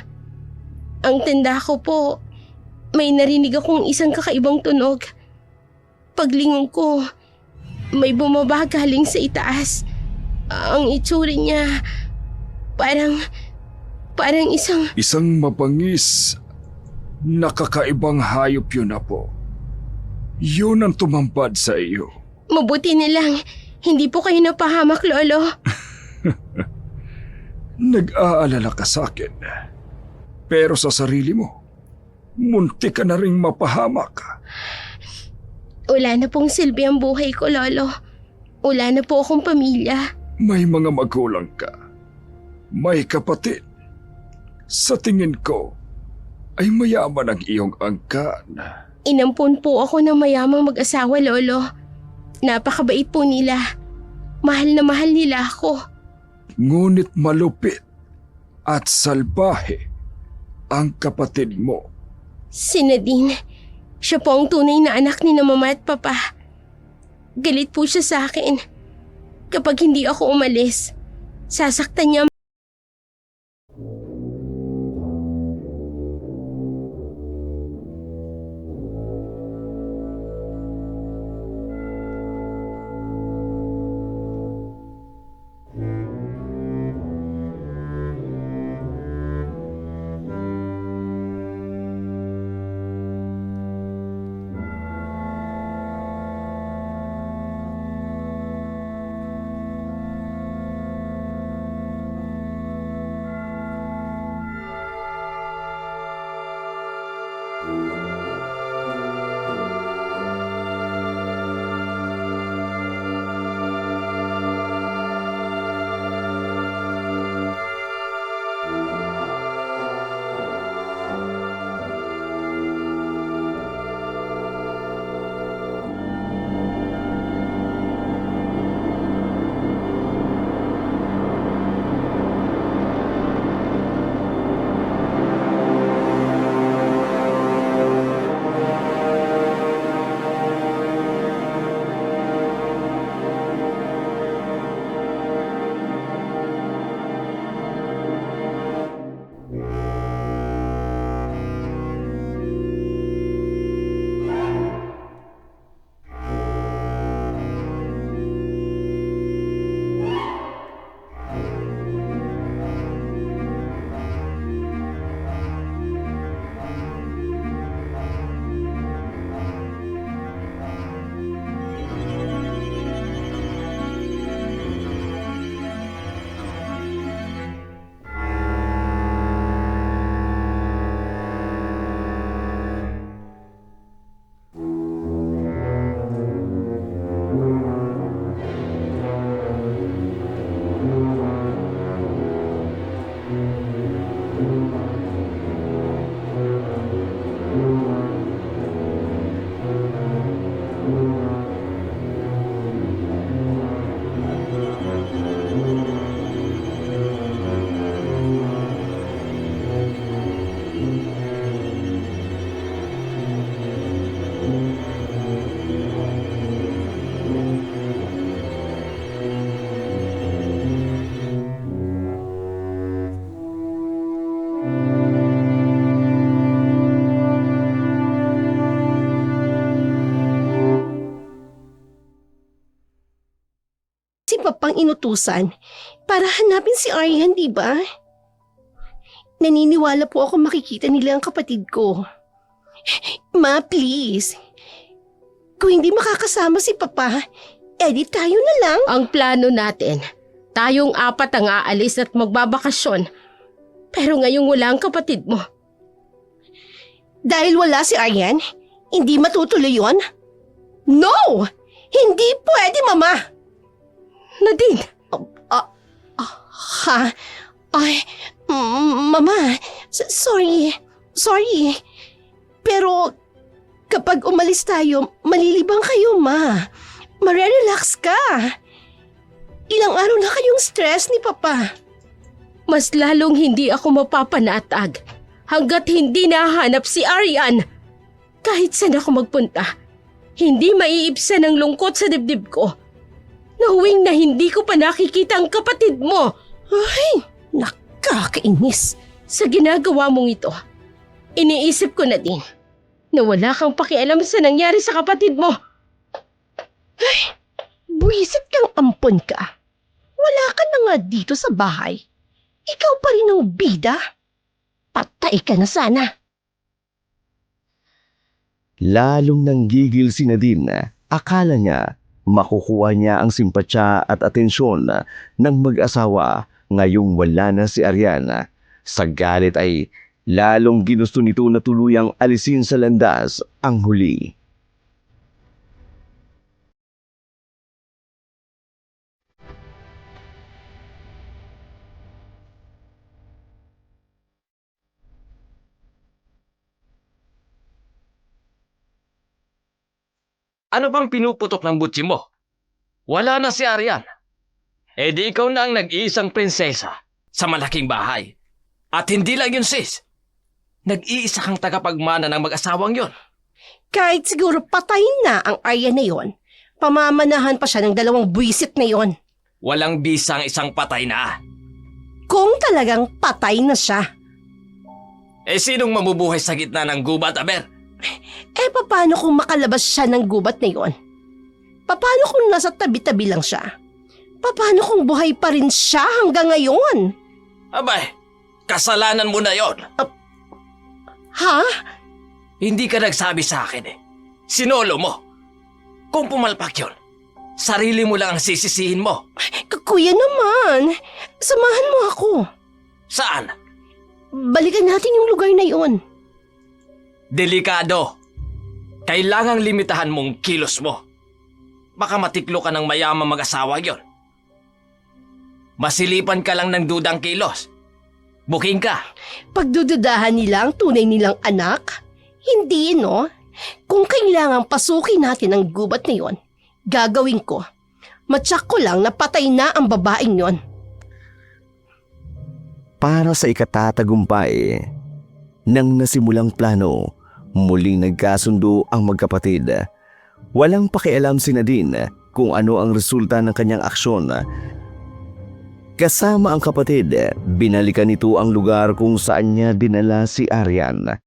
Ang tanda ko po, may narinig akong isang kakaibang tunog. Paglingon ko, may bumaba galing sa itaas. Ang itsura niya, parang isang... Isang mabangis na kakaibang hayop yun, Apo. Yun ang tumampad sa iyo. Mabuti na lang, hindi po kayo napahamak, Lolo. Nag-aalala ka sa akin. Pero sa sarili mo, munti ka na ring mapahamak. Wala na pong silbi ang buhay ko, Lolo. Wala na po akong pamilya. May mga magulang ka. May kapatid. Sa tingin ko, ay mayaman ang iyong angkan. Inampun po ako ng mayamang mag-asawa, Lolo. Napakabait po nila. Mahal na mahal nila ako. Ngunit malupit at salbahe ang kapatid mo. Si Nadine, siya po ang tunay na anak ni na mama at papa. Galit po siya sa akin. Kapag hindi ako umalis, sasaktan niya. papang inutusan para hanapin si Aryan, di ba? Naniniwala po ako makikita nila ang kapatid ko. Ma, please. Kung hindi makakasama si Papa, edi tayo na lang. Ang plano natin, tayong 4 ang aalis at magbabakasyon. Pero ngayong wala ang kapatid mo. Dahil wala si Aryan, hindi matutuloy yon? No! Hindi pwede, Mama! Nadine, Ha? Ay, Mama, sorry. Sorry. Pero kapag umalis tayo, malilibang kayo, Ma. Marerelax ka. Ilang araw na kayong stress ni Papa. mas lalong hindi ako mapapanatag hanggat hindi nahanap si Aryan. Kahit saan ako magpunta, hindi maiibsan ang lungkot sa dibdib ko. Nahuwing na hindi ko pa nakikita ang kapatid mo. Ay, nakakainis. Sa ginagawa mong ito, iniisip ko na din na wala kang pakialam sa nangyari sa kapatid mo. Buwisit kang ampon ka. Wala ka na nga dito sa bahay. Ikaw pa rin ang bida. Patay ka na sana. Lalong nanggigil si Nadine. Akala niya makukuha niya ang simpatsya at atensyon ng mag-asawa ngayong wala na si Ariana. Sa galit ay lalong ginusto nito na tuluyang alisin sa landas ang huli. Ano bang pinuputok ng butsi mo? Wala na si Aryan. Eh di ikaw na ang nag-iisang prinsesa sa malaking bahay. At hindi lang yun, sis. Nag-iisa kang tagapagmana ng mag-asawang yon. Kahit siguro patay na ang Arya na yon, pamamanahan pa siya ng 2 buwisit na yon. Walang bisang isang patay na. Kung talagang patay na siya. Eh sinong mamubuhay sa gitna ng gubat, Aber? Eh paano kung makalabas siya ng gubat na yon? Paano kung nasa tabi-tabi lang siya? Paano kung buhay pa rin siya hanggang ngayon? Abay, kasalanan mo na yon. Ha? Hindi ka nagsabi sa akin eh. Sinolo mo. Kung pumalpak yon, sarili mo lang ang sisisihin mo. Kuya naman, samahan mo ako. Saan? Balikan natin yung lugar na yon. Delikado. Kailangang limitahan mong kilos mo. Baka matiklo ka ng mayamang mag-asawa yon. Masilipan ka lang ng dudang kilos. Buking ka. Pagdududahan nila ang tunay nilang anak? Hindi, no? Kung kailangang pasukin natin ang gubat na yon, gagawin ko. Matyak ko lang na patay na ang babaeng yon. Para sa ikatatagumpay ng nasimulang plano, muling nagkasundo ang magkapatid. Walang pakialam si Nadine kung ano ang resulta ng kanyang aksyon. Kasama ang kapatid, binalikan nito ang lugar kung saan niya dinala si Aryan.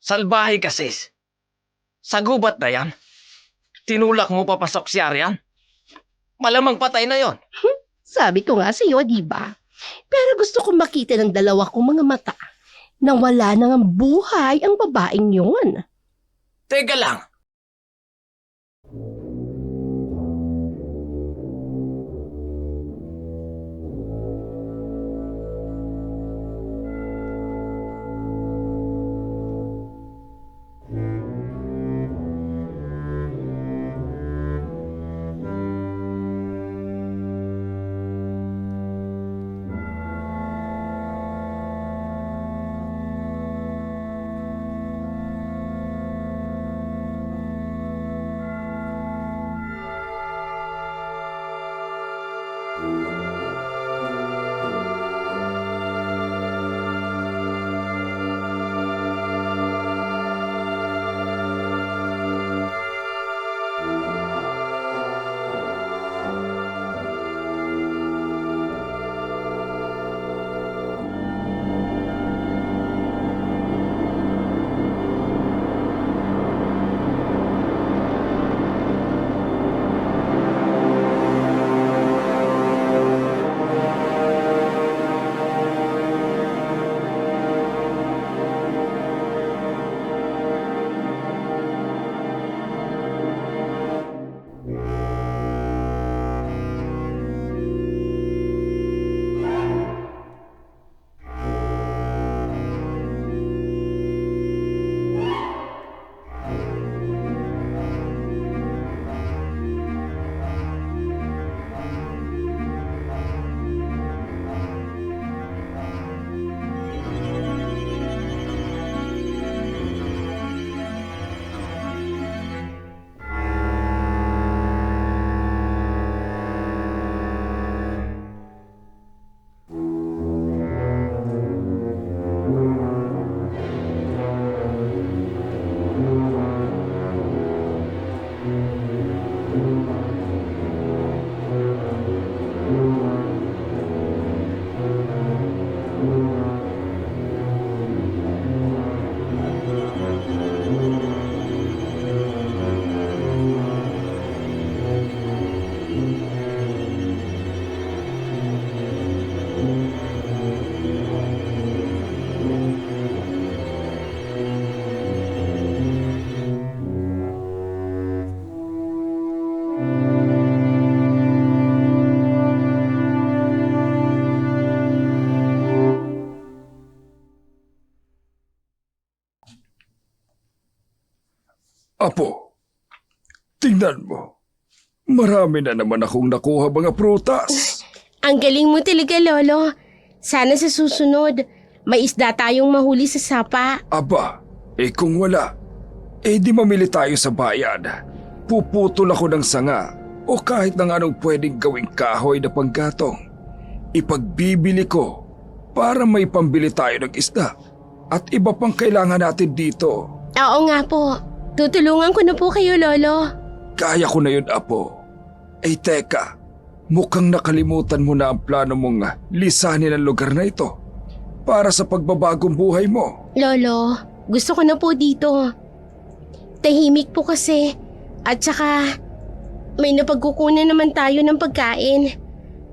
Salbahe ka, sis. Sa gubat na yan, tinulak mo papasok si Aryan. Malamang patay na yon. Sabi ko nga sa'yo, di ba? Pero gusto kong makita ng 2 kong mga mata na wala nang buhay ang babaeng yon. Teka lang. Apo, tingnan mo. Marami na naman akong nakuha mga prutas. Ang galing mo talaga, Lolo. Sana sa susunod, may isda tayong mahuli sa sapa. Aba, kung wala, di mamili tayo sa bayan. Puputol ako ng sanga o kahit ng anong pwedeng gawing kahoy na panggatong. Ipagbibili ko para may pambili tayo ng isda at iba pang kailangan natin dito. Oo nga po. Tutulungan ko na po kayo, Lolo. Kaya ko na yun, Apo. Teka, mukhang nakalimutan mo na ang plano mong lisanin ang lugar na ito para sa pagbabagong buhay mo. Lolo, gusto ko na po dito. Tahimik po kasi. At saka, may napagkukunan naman tayo ng pagkain.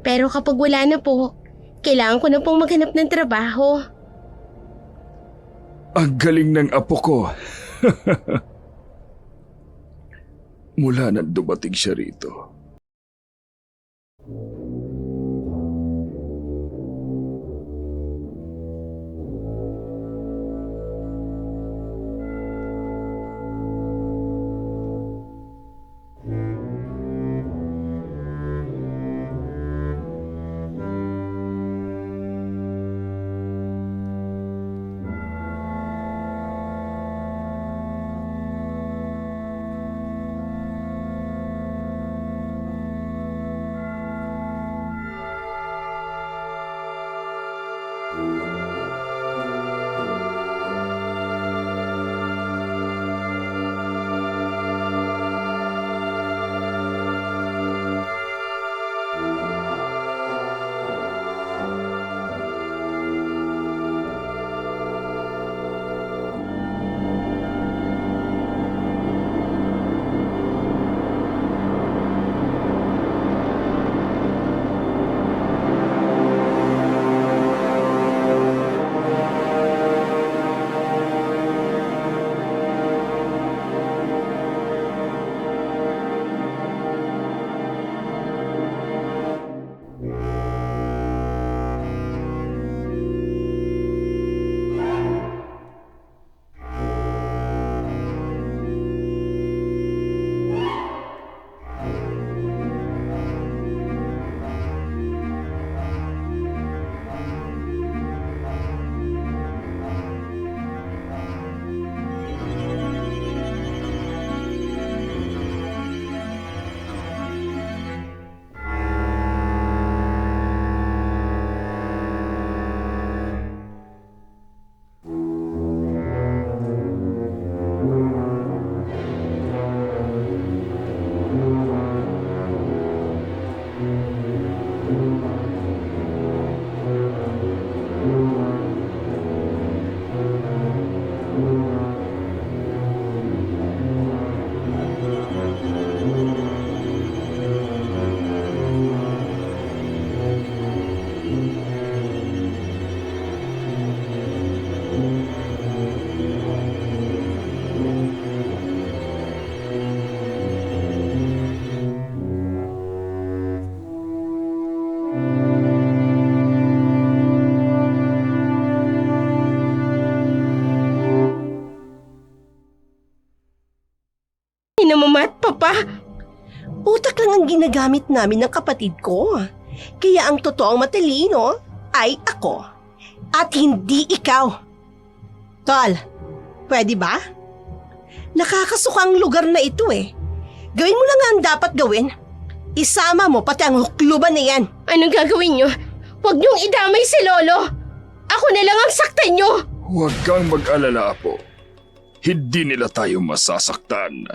Pero kapag wala na po, kailangan ko na pong maghanap ng trabaho. Ang galing ng apo ko. Mula nang dumating siya rito. Ina mama at papa. Utak lang ang ginagamit namin ng kapatid ko. Kaya ang totoong matalino ay ako. At hindi ikaw. Tol, pwede ba? Nakakasuka ang lugar na ito eh. Gawin mo lang ang dapat gawin. Isama mo pati ang hukluban na yan. Anong gagawin nyo? Huwag niyong idamay si Lolo. Ako na lang ang saktan nyo. Huwag kang mag-alala, Apo. Hindi nila tayo masasaktan.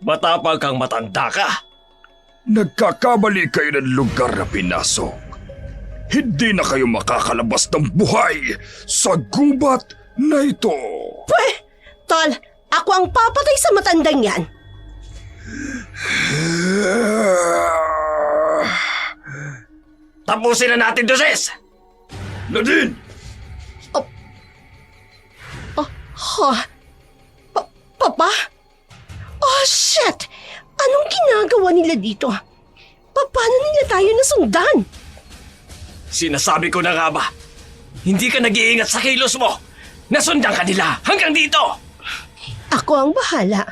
Matapang kang matanda ka. Nagkakabali kayo ng lugar na pinasok. Hindi na kayo makakalabas ng buhay sa gubat na ito. Pweh, Tol, ako ang papatay sa matandang yan. Tapusin na natin to, sis! Nadine! Papa? Oh, shit! Anong ginagawa nila dito? Paano nila tayo nasundan? Sinasabi ko na nga ba? Hindi ka nag-iingat sa kilos mo! Nasundan ka nila hanggang dito! Ako ang bahala.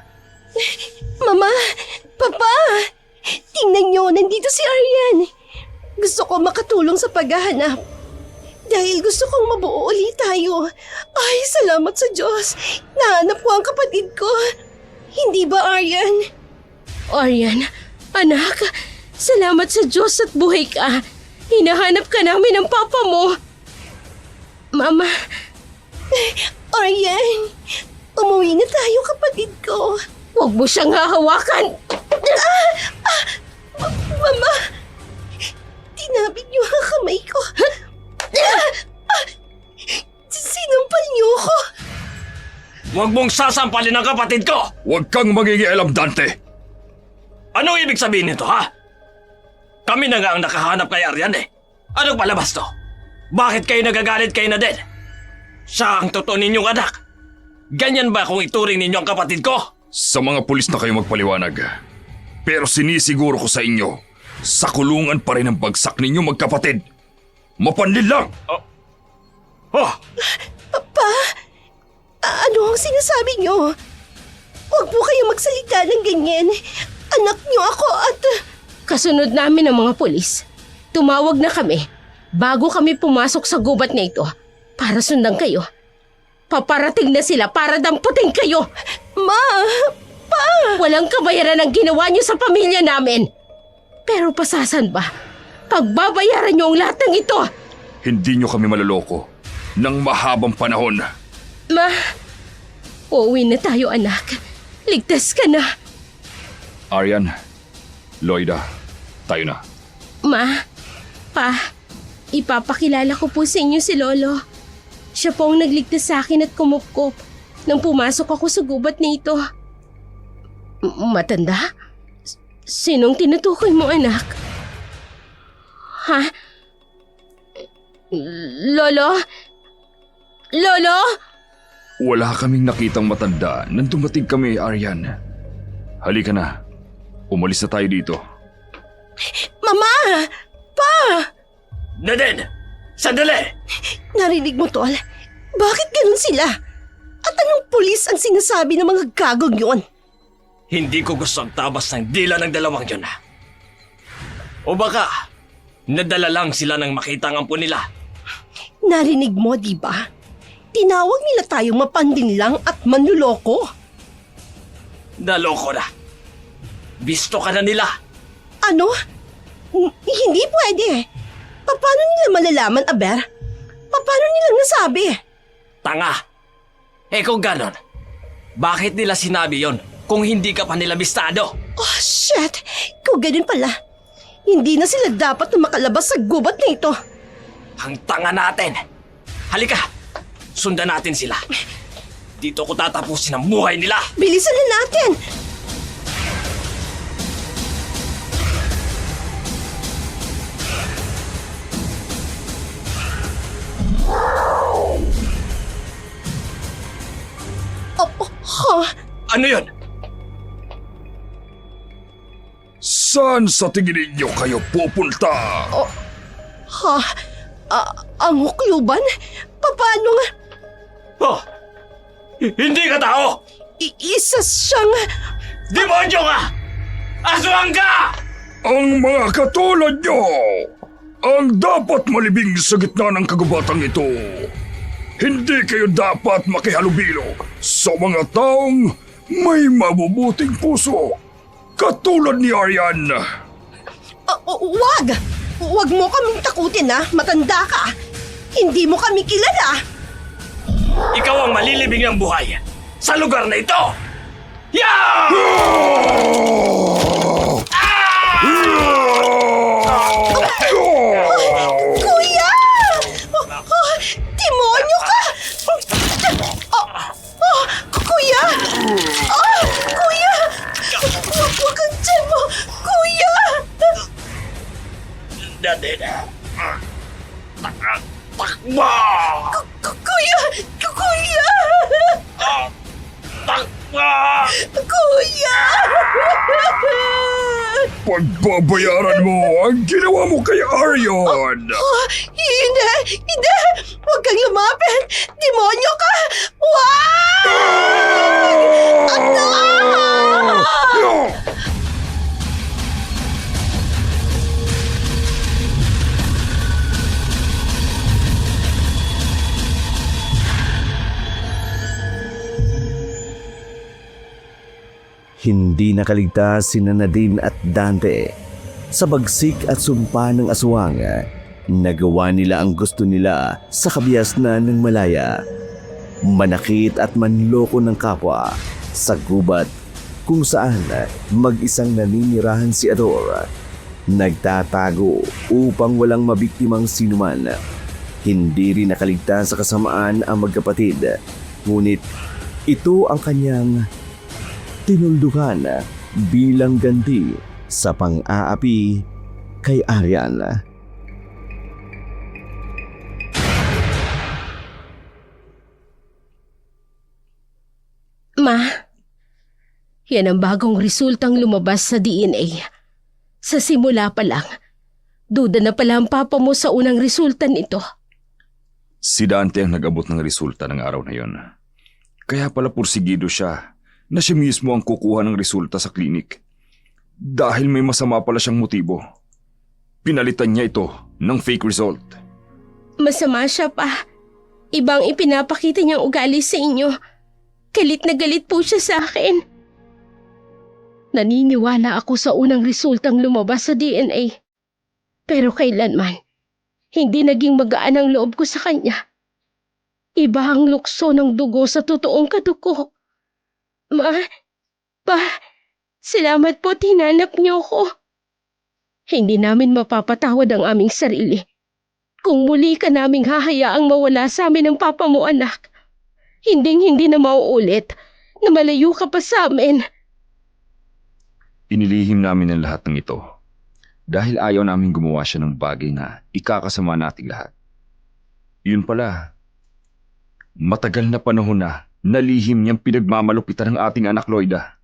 Mama! Papa! Tingnan niyo, nandito si Aryan. Gusto ko makatulong sa paghahanap. Dahil gusto kong mabuo ulit tayo. Ay, salamat sa Diyos. Nahanap ko ang kapatid ko. Hindi ba, Aryan? Aryan, anak, salamat sa Diyos at buhay ka. Hinahanap ka namin ng papa mo. Mama, Aryan, umuwi na tayo, kapatid ko. huwag mo siyang hahawakan. Mama, tinapit niyo ang kamay ko. Sinampal niyo ako. Huwag mong sasampalin ang kapatid ko! Huwag kang magigialam, Dante. Anong ibig sabihin nito, ha? Kami na nga ang nakahanap kay Aryan eh. Anong palabas to? Bakit kayo nagagalit kay Nadel? Siya ang totoo ninyong anak. Ganyan ba kung ituring ninyo ang kapatid ko? Sa mga pulis na kayo magpaliwanag. Pero sinisiguro ko sa inyo, sa kulungan pa rin ang bagsak ninyo magkapatid. Mapanlil lang! Oh, Ano ang sinasabi niyo? Huwag po kayo magsalita ng ganyan. Anak niyo ako at... Kasunod namin ng mga pulis. Tumawag na kami bago kami pumasok sa gubat na ito para sundan kayo. Paparating na sila para damputin kayo. Ma! Walang kabayaran ang ginawa niyo sa pamilya namin. Pero pasasan ba? Pagbabayaran niyo ang lahat ng ito. Hindi nyo kami maloloko ng mahabang panahon. Ma, uuwi na tayo anak. Ligtas ka na. Aryan, Loida, tayo na. Ma, Pa, ipapakilala ko po sa inyo si Lolo. Siya po ang nagligtas sa akin at kumupkop nang pumasok ako sa gubat na ito. Matanda? Sinong tinutukoy mo, anak? Ha? Lolo? Lolo? Wala kaming nakitang matanda nang dumating kami, Aryan. Halika na. Umalis na tayo dito. Mama! Pa! Nadel! Sandali! Narinig mo, Tol? Bakit ganun sila? At anong pulis ang sinasabi ng mga gagong yun? Hindi ko gusto ang tabas ng dila ng dalawang yun. O baka, nadala lang sila nang makita ang ampo nila. Narinig mo, di ba? Tinawag nila tayong mapandinlang at manluloko. Naloko na. Bisto ka na nila. Ano? Hindi pwede. Paano nila malalaman, Aber? Paano nila nasabi? Tanga. Eh kung ganon, bakit nila sinabi yon kung hindi ka pa nila bistado? Oh, shit! Kung ganun pala, hindi na sila dapat na makalabas sa gubat na ito. Ang tanga natin. Halika, sundan natin sila. Dito ko tatapusin ang buhay nila. Bilisan na natin! Ano yun? Saan sa tingin ninyo kayo pupunta? Ang hukluban? Paano nga? Oh, hindi ka tao! Isa siyang... Demonyo ka! Aswang ka! Ang mga katulad nyo ang dapat malibing sa gitna ng kagubatang ito. Hindi kayo dapat makihalubilo sa mga taong may mabubuting puso katulad ni Aryan. Wag! Wag mo kaming takutin, ha? Matanda ka. Hindi mo kami kilala. Ikaw ang malilibing ng buhay sa lugar na ito! Yeah! Kuya! Demonyo ka! Kuya! Kuya! Huwag kang tiyan mo! Kuya! Nadel. Takbo! Kuya! Kuya! Takbo! Kuya! Pagbabayaran mo ang ginawa mo kay Aryan. Hindi! Hindi! Huwag kang lumapit! Demonyo ka! Wag! Ano? Hindi nakaligtas sina Nadine at Dante. Sa bagsik at sumpa ng aswang, nagawa nila ang gusto nila sa kabiasnan ng malaya. Manakit at manloko ng kapwa sa gubat kung saan mag-isang naninirahan si Ador. Nagtatago upang walang mabiktimang sinuman. Hindi rin nakaligtas sa kasamaan ang magkapatid. Ngunit ito ang kanyang tinuldukan bilang ganti sa pang-aapi kay Arian. Ma, yan ang bagong resultang lumabas sa DNA. Sa simula pa lang, duda na pala ang papa mo sa unang resulta nito. Si Dante ang nag-abot ng resulta ng araw na yon. Kaya pala pursigido siya na siya mismo ang kukuha ng resulta sa klinik. Dahil may masama pala siyang motibo. Pinalitan niya ito ng fake result. Masama siya pa. Ibang ipinapakita niyang ugali sa inyo. Galit na galit po siya sa akin. Naniniwala ako sa unang resultang lumabas sa DNA. Pero kailanman, hindi naging magaan ang loob ko sa kanya. Iba ang lukso ng dugo sa totoong kadugo. Pa, salamat po tinanap niyo ko. Hindi namin mapapatawad ang aming sarili. Kung muli ka naming hahayaang mawala sa amin ng papa mo, anak. Hindi na mauulit na malayo ka pa sa amin. Inilihim namin ang lahat ng ito dahil ayaw namin gumawa siya ng bagay na ikakasama nating lahat. Yun pala, matagal na panahon na nalihim niyang pinagmamalupitan ng ating anak Loida.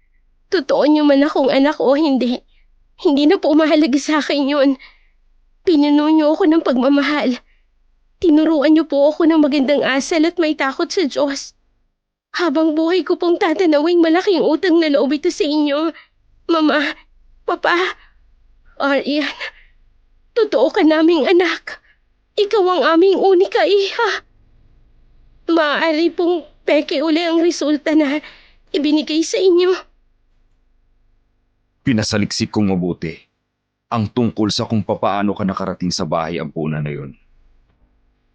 Totoo niyo man akong anak o hindi, hindi na po mahalaga sa akin yun. Pinuno niyo ako ng pagmamahal. Tinuruan niyo po ako ng magandang asal at may takot sa Diyos. Habang buhay ko pong tatanawing malaking utang na loob ito sa inyo. Mama, Papa, Arian, totoo ka naming anak. Ikaw ang aming unika iha. Maaari pong peke uli ang resulta na ibinigay sa inyo. Pinasaliksik kong mabuti ang tungkol sa kung papaano ka nakarating sa bahay ampunan na yun.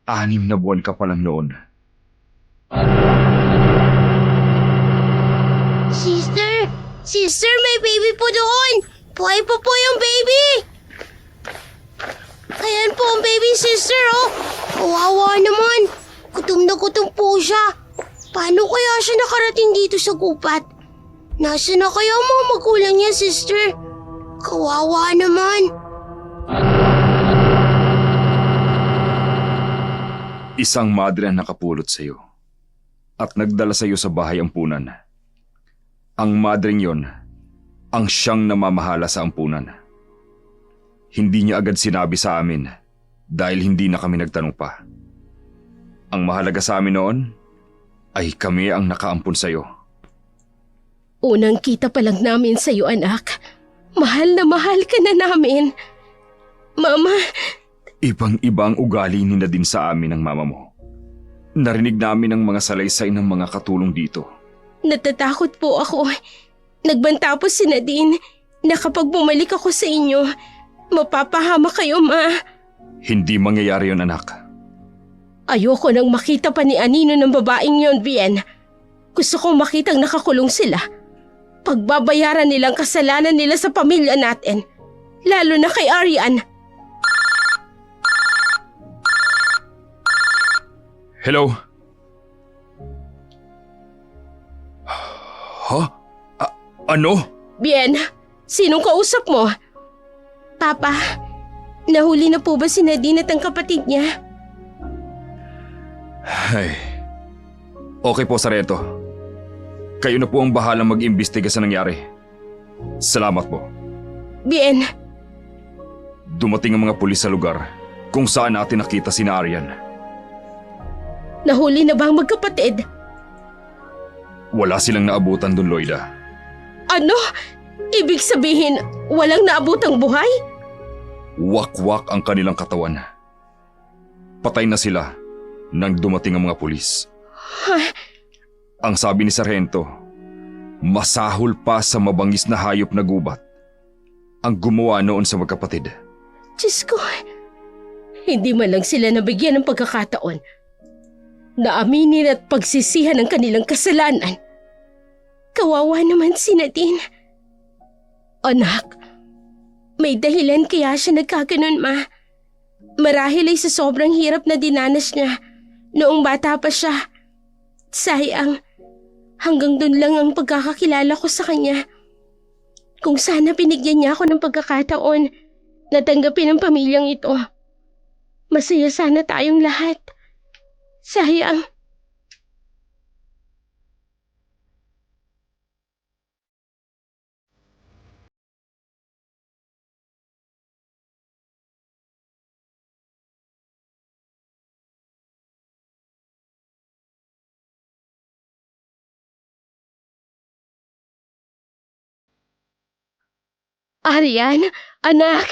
6 na buwan ka pa lang noon. Sister, may baby po doon! Buhay po po yung baby! Ayan po ang baby, sister, oh! Kawawa naman! Gutom na gutom po siya! Paano kaya siya nakarating dito sa gupat? Nasaan na kaya ang mga magulang niya, sister? Kawawa naman! Isang madre ang nakapulot sa iyo at nagdala sa iyo sa bahay ampunan. Ang madreng yon ang siyang namamahala sa ampunan. Hindi niya agad sinabi sa amin dahil hindi na kami nagtanong pa. Ang mahalaga sa amin noon ay kami ang nakaampun sa iyo. Unang kita pa lang namin sa iyo, anak. Mahal na mahal ka na namin. Mama, Ibang-ibang ugali ni Nadine sa amin ng mama mo. Narinig namin ang mga salaysay ng mga katulong dito. natatakot po ako. Nagbanta po si Nadine na kapag bumalik ako sa inyo, mapapahama kayo, Ma. Hindi mangyayari yon, anak. Ayoko nang makita pa ni Anino ng babaeng yon, Bien. Gusto kong makitang nakakulong sila. Pagbabayaran nilang kasalanan nila sa pamilya natin. Lalo na kay Arian. Hello? Ha? Ano? Bien, sinong kausap mo? Papa, nahuli na po ba si Nadine at ang kapatid niya? Ay. Okay po, Sarento. Kayo na po ang bahalang mag-imbestiga sa nangyari. Salamat po. Bien, Dumating ang mga pulis sa lugar kung saan natin nakita si Arian. nahuli na ba ang magkapatid? Wala silang naabutan dun, Loida. Ano? Ibig sabihin, walang naabutang buhay? Wak-wak ang kanilang katawan. Patay na sila nang dumating ang mga pulis. Ang sabi ni Sargento, Masahol pa sa mabangis na hayop na gubat ang gumawa noon sa magkapatid. Diyos ko, hindi man lang sila nabigyan ng pagkakataon na aminin at pagsisihan ang kanilang kasalanan. Kawawa naman si Nadine. Anak, may dahilan kaya siya nagkaganon, Ma. Marahil ay sa sobrang hirap na dinanas niya noong bata pa siya. Sayang, hanggang dun lang ang pagkakakilala ko sa kanya. Kung sana binigyan niya ako ng pagkakataon na tanggapin ang pamilyang ito, masaya sana tayong lahat. Sayang. Arian, anak,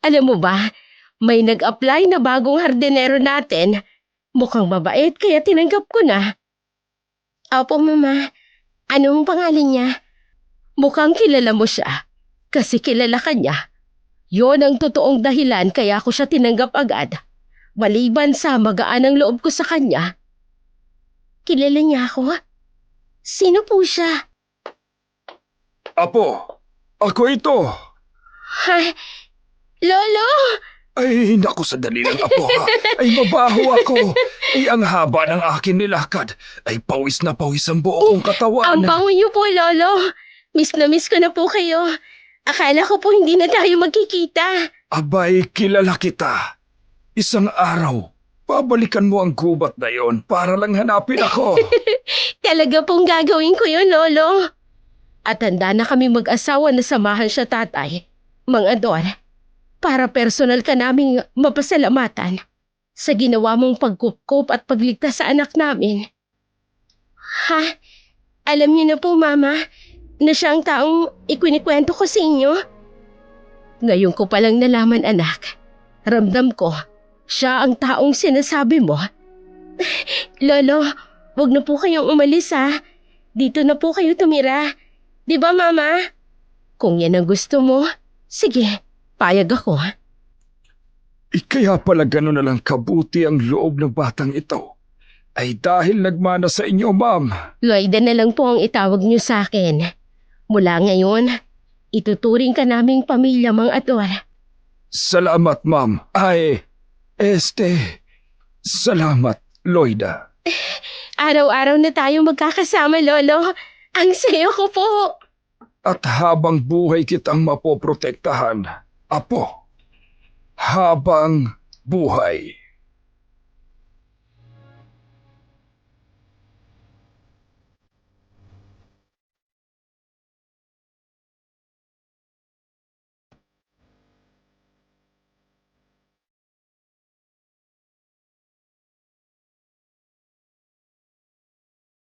alam mo ba, may nag-apply na bagong hardinero natin. Mukhang mabait kaya tinanggap ko na. Opo, Mama. Anong pangalan niya? Mukhang kilala mo siya. Kasi kilala ka niya. Yon ang totoong dahilan kaya ako siya tinanggap agad. Maliban sa magaan ang loob ko sa kanya. Kilala niya ako? Sino po siya? Apo, ako ito. Ha? Lolo! Ay, naku, sandali lang, apo ha. Ay, mabaho ako. Ay, ang haba ng akin nilakad. Ay, pawis na pawis ang buo kong katawan. Ang bango niyo po, Lolo. Miss na miss ko na po kayo. Akala ko po hindi na tayo magkikita. Abay, kilala kita. Isang araw, babalikan mo ang gubat na yon para lang hanapin ako. Talaga pong gagawin ko yun, Lolo. At handa na kami mag-asawa na samahan siya, Tatay. Mang Ador, para personal ka naming mapasalamatan sa ginawa mong pagkupkop at pagligtas sa anak namin. Ha? Alam niyo na po, Mama, na siya ang taong ikinikwento ko sa inyo? Ngayon ko palang nalaman, anak. Ramdam ko, siya ang taong sinasabi mo. Lolo, wag na po kayong umalis, ha? Dito na po kayo tumira. Di ba, Mama? Kung yan ang gusto mo, sige, payag ako. Kaya pala gano'n na lang kabuti ang loob ng batang ito. Ay dahil nagmana sa inyo, ma'am. Loida na lang po ang itawag niyo sa akin. Mula ngayon, ituturing ka naming pamilya, Mang Ador. Salamat, ma'am. Ay, salamat, Loida. Araw-araw na tayo magkakasama, Lolo. Ang saya ko po. At habang buhay kitang mapoprotektahan, apo, habang buhay.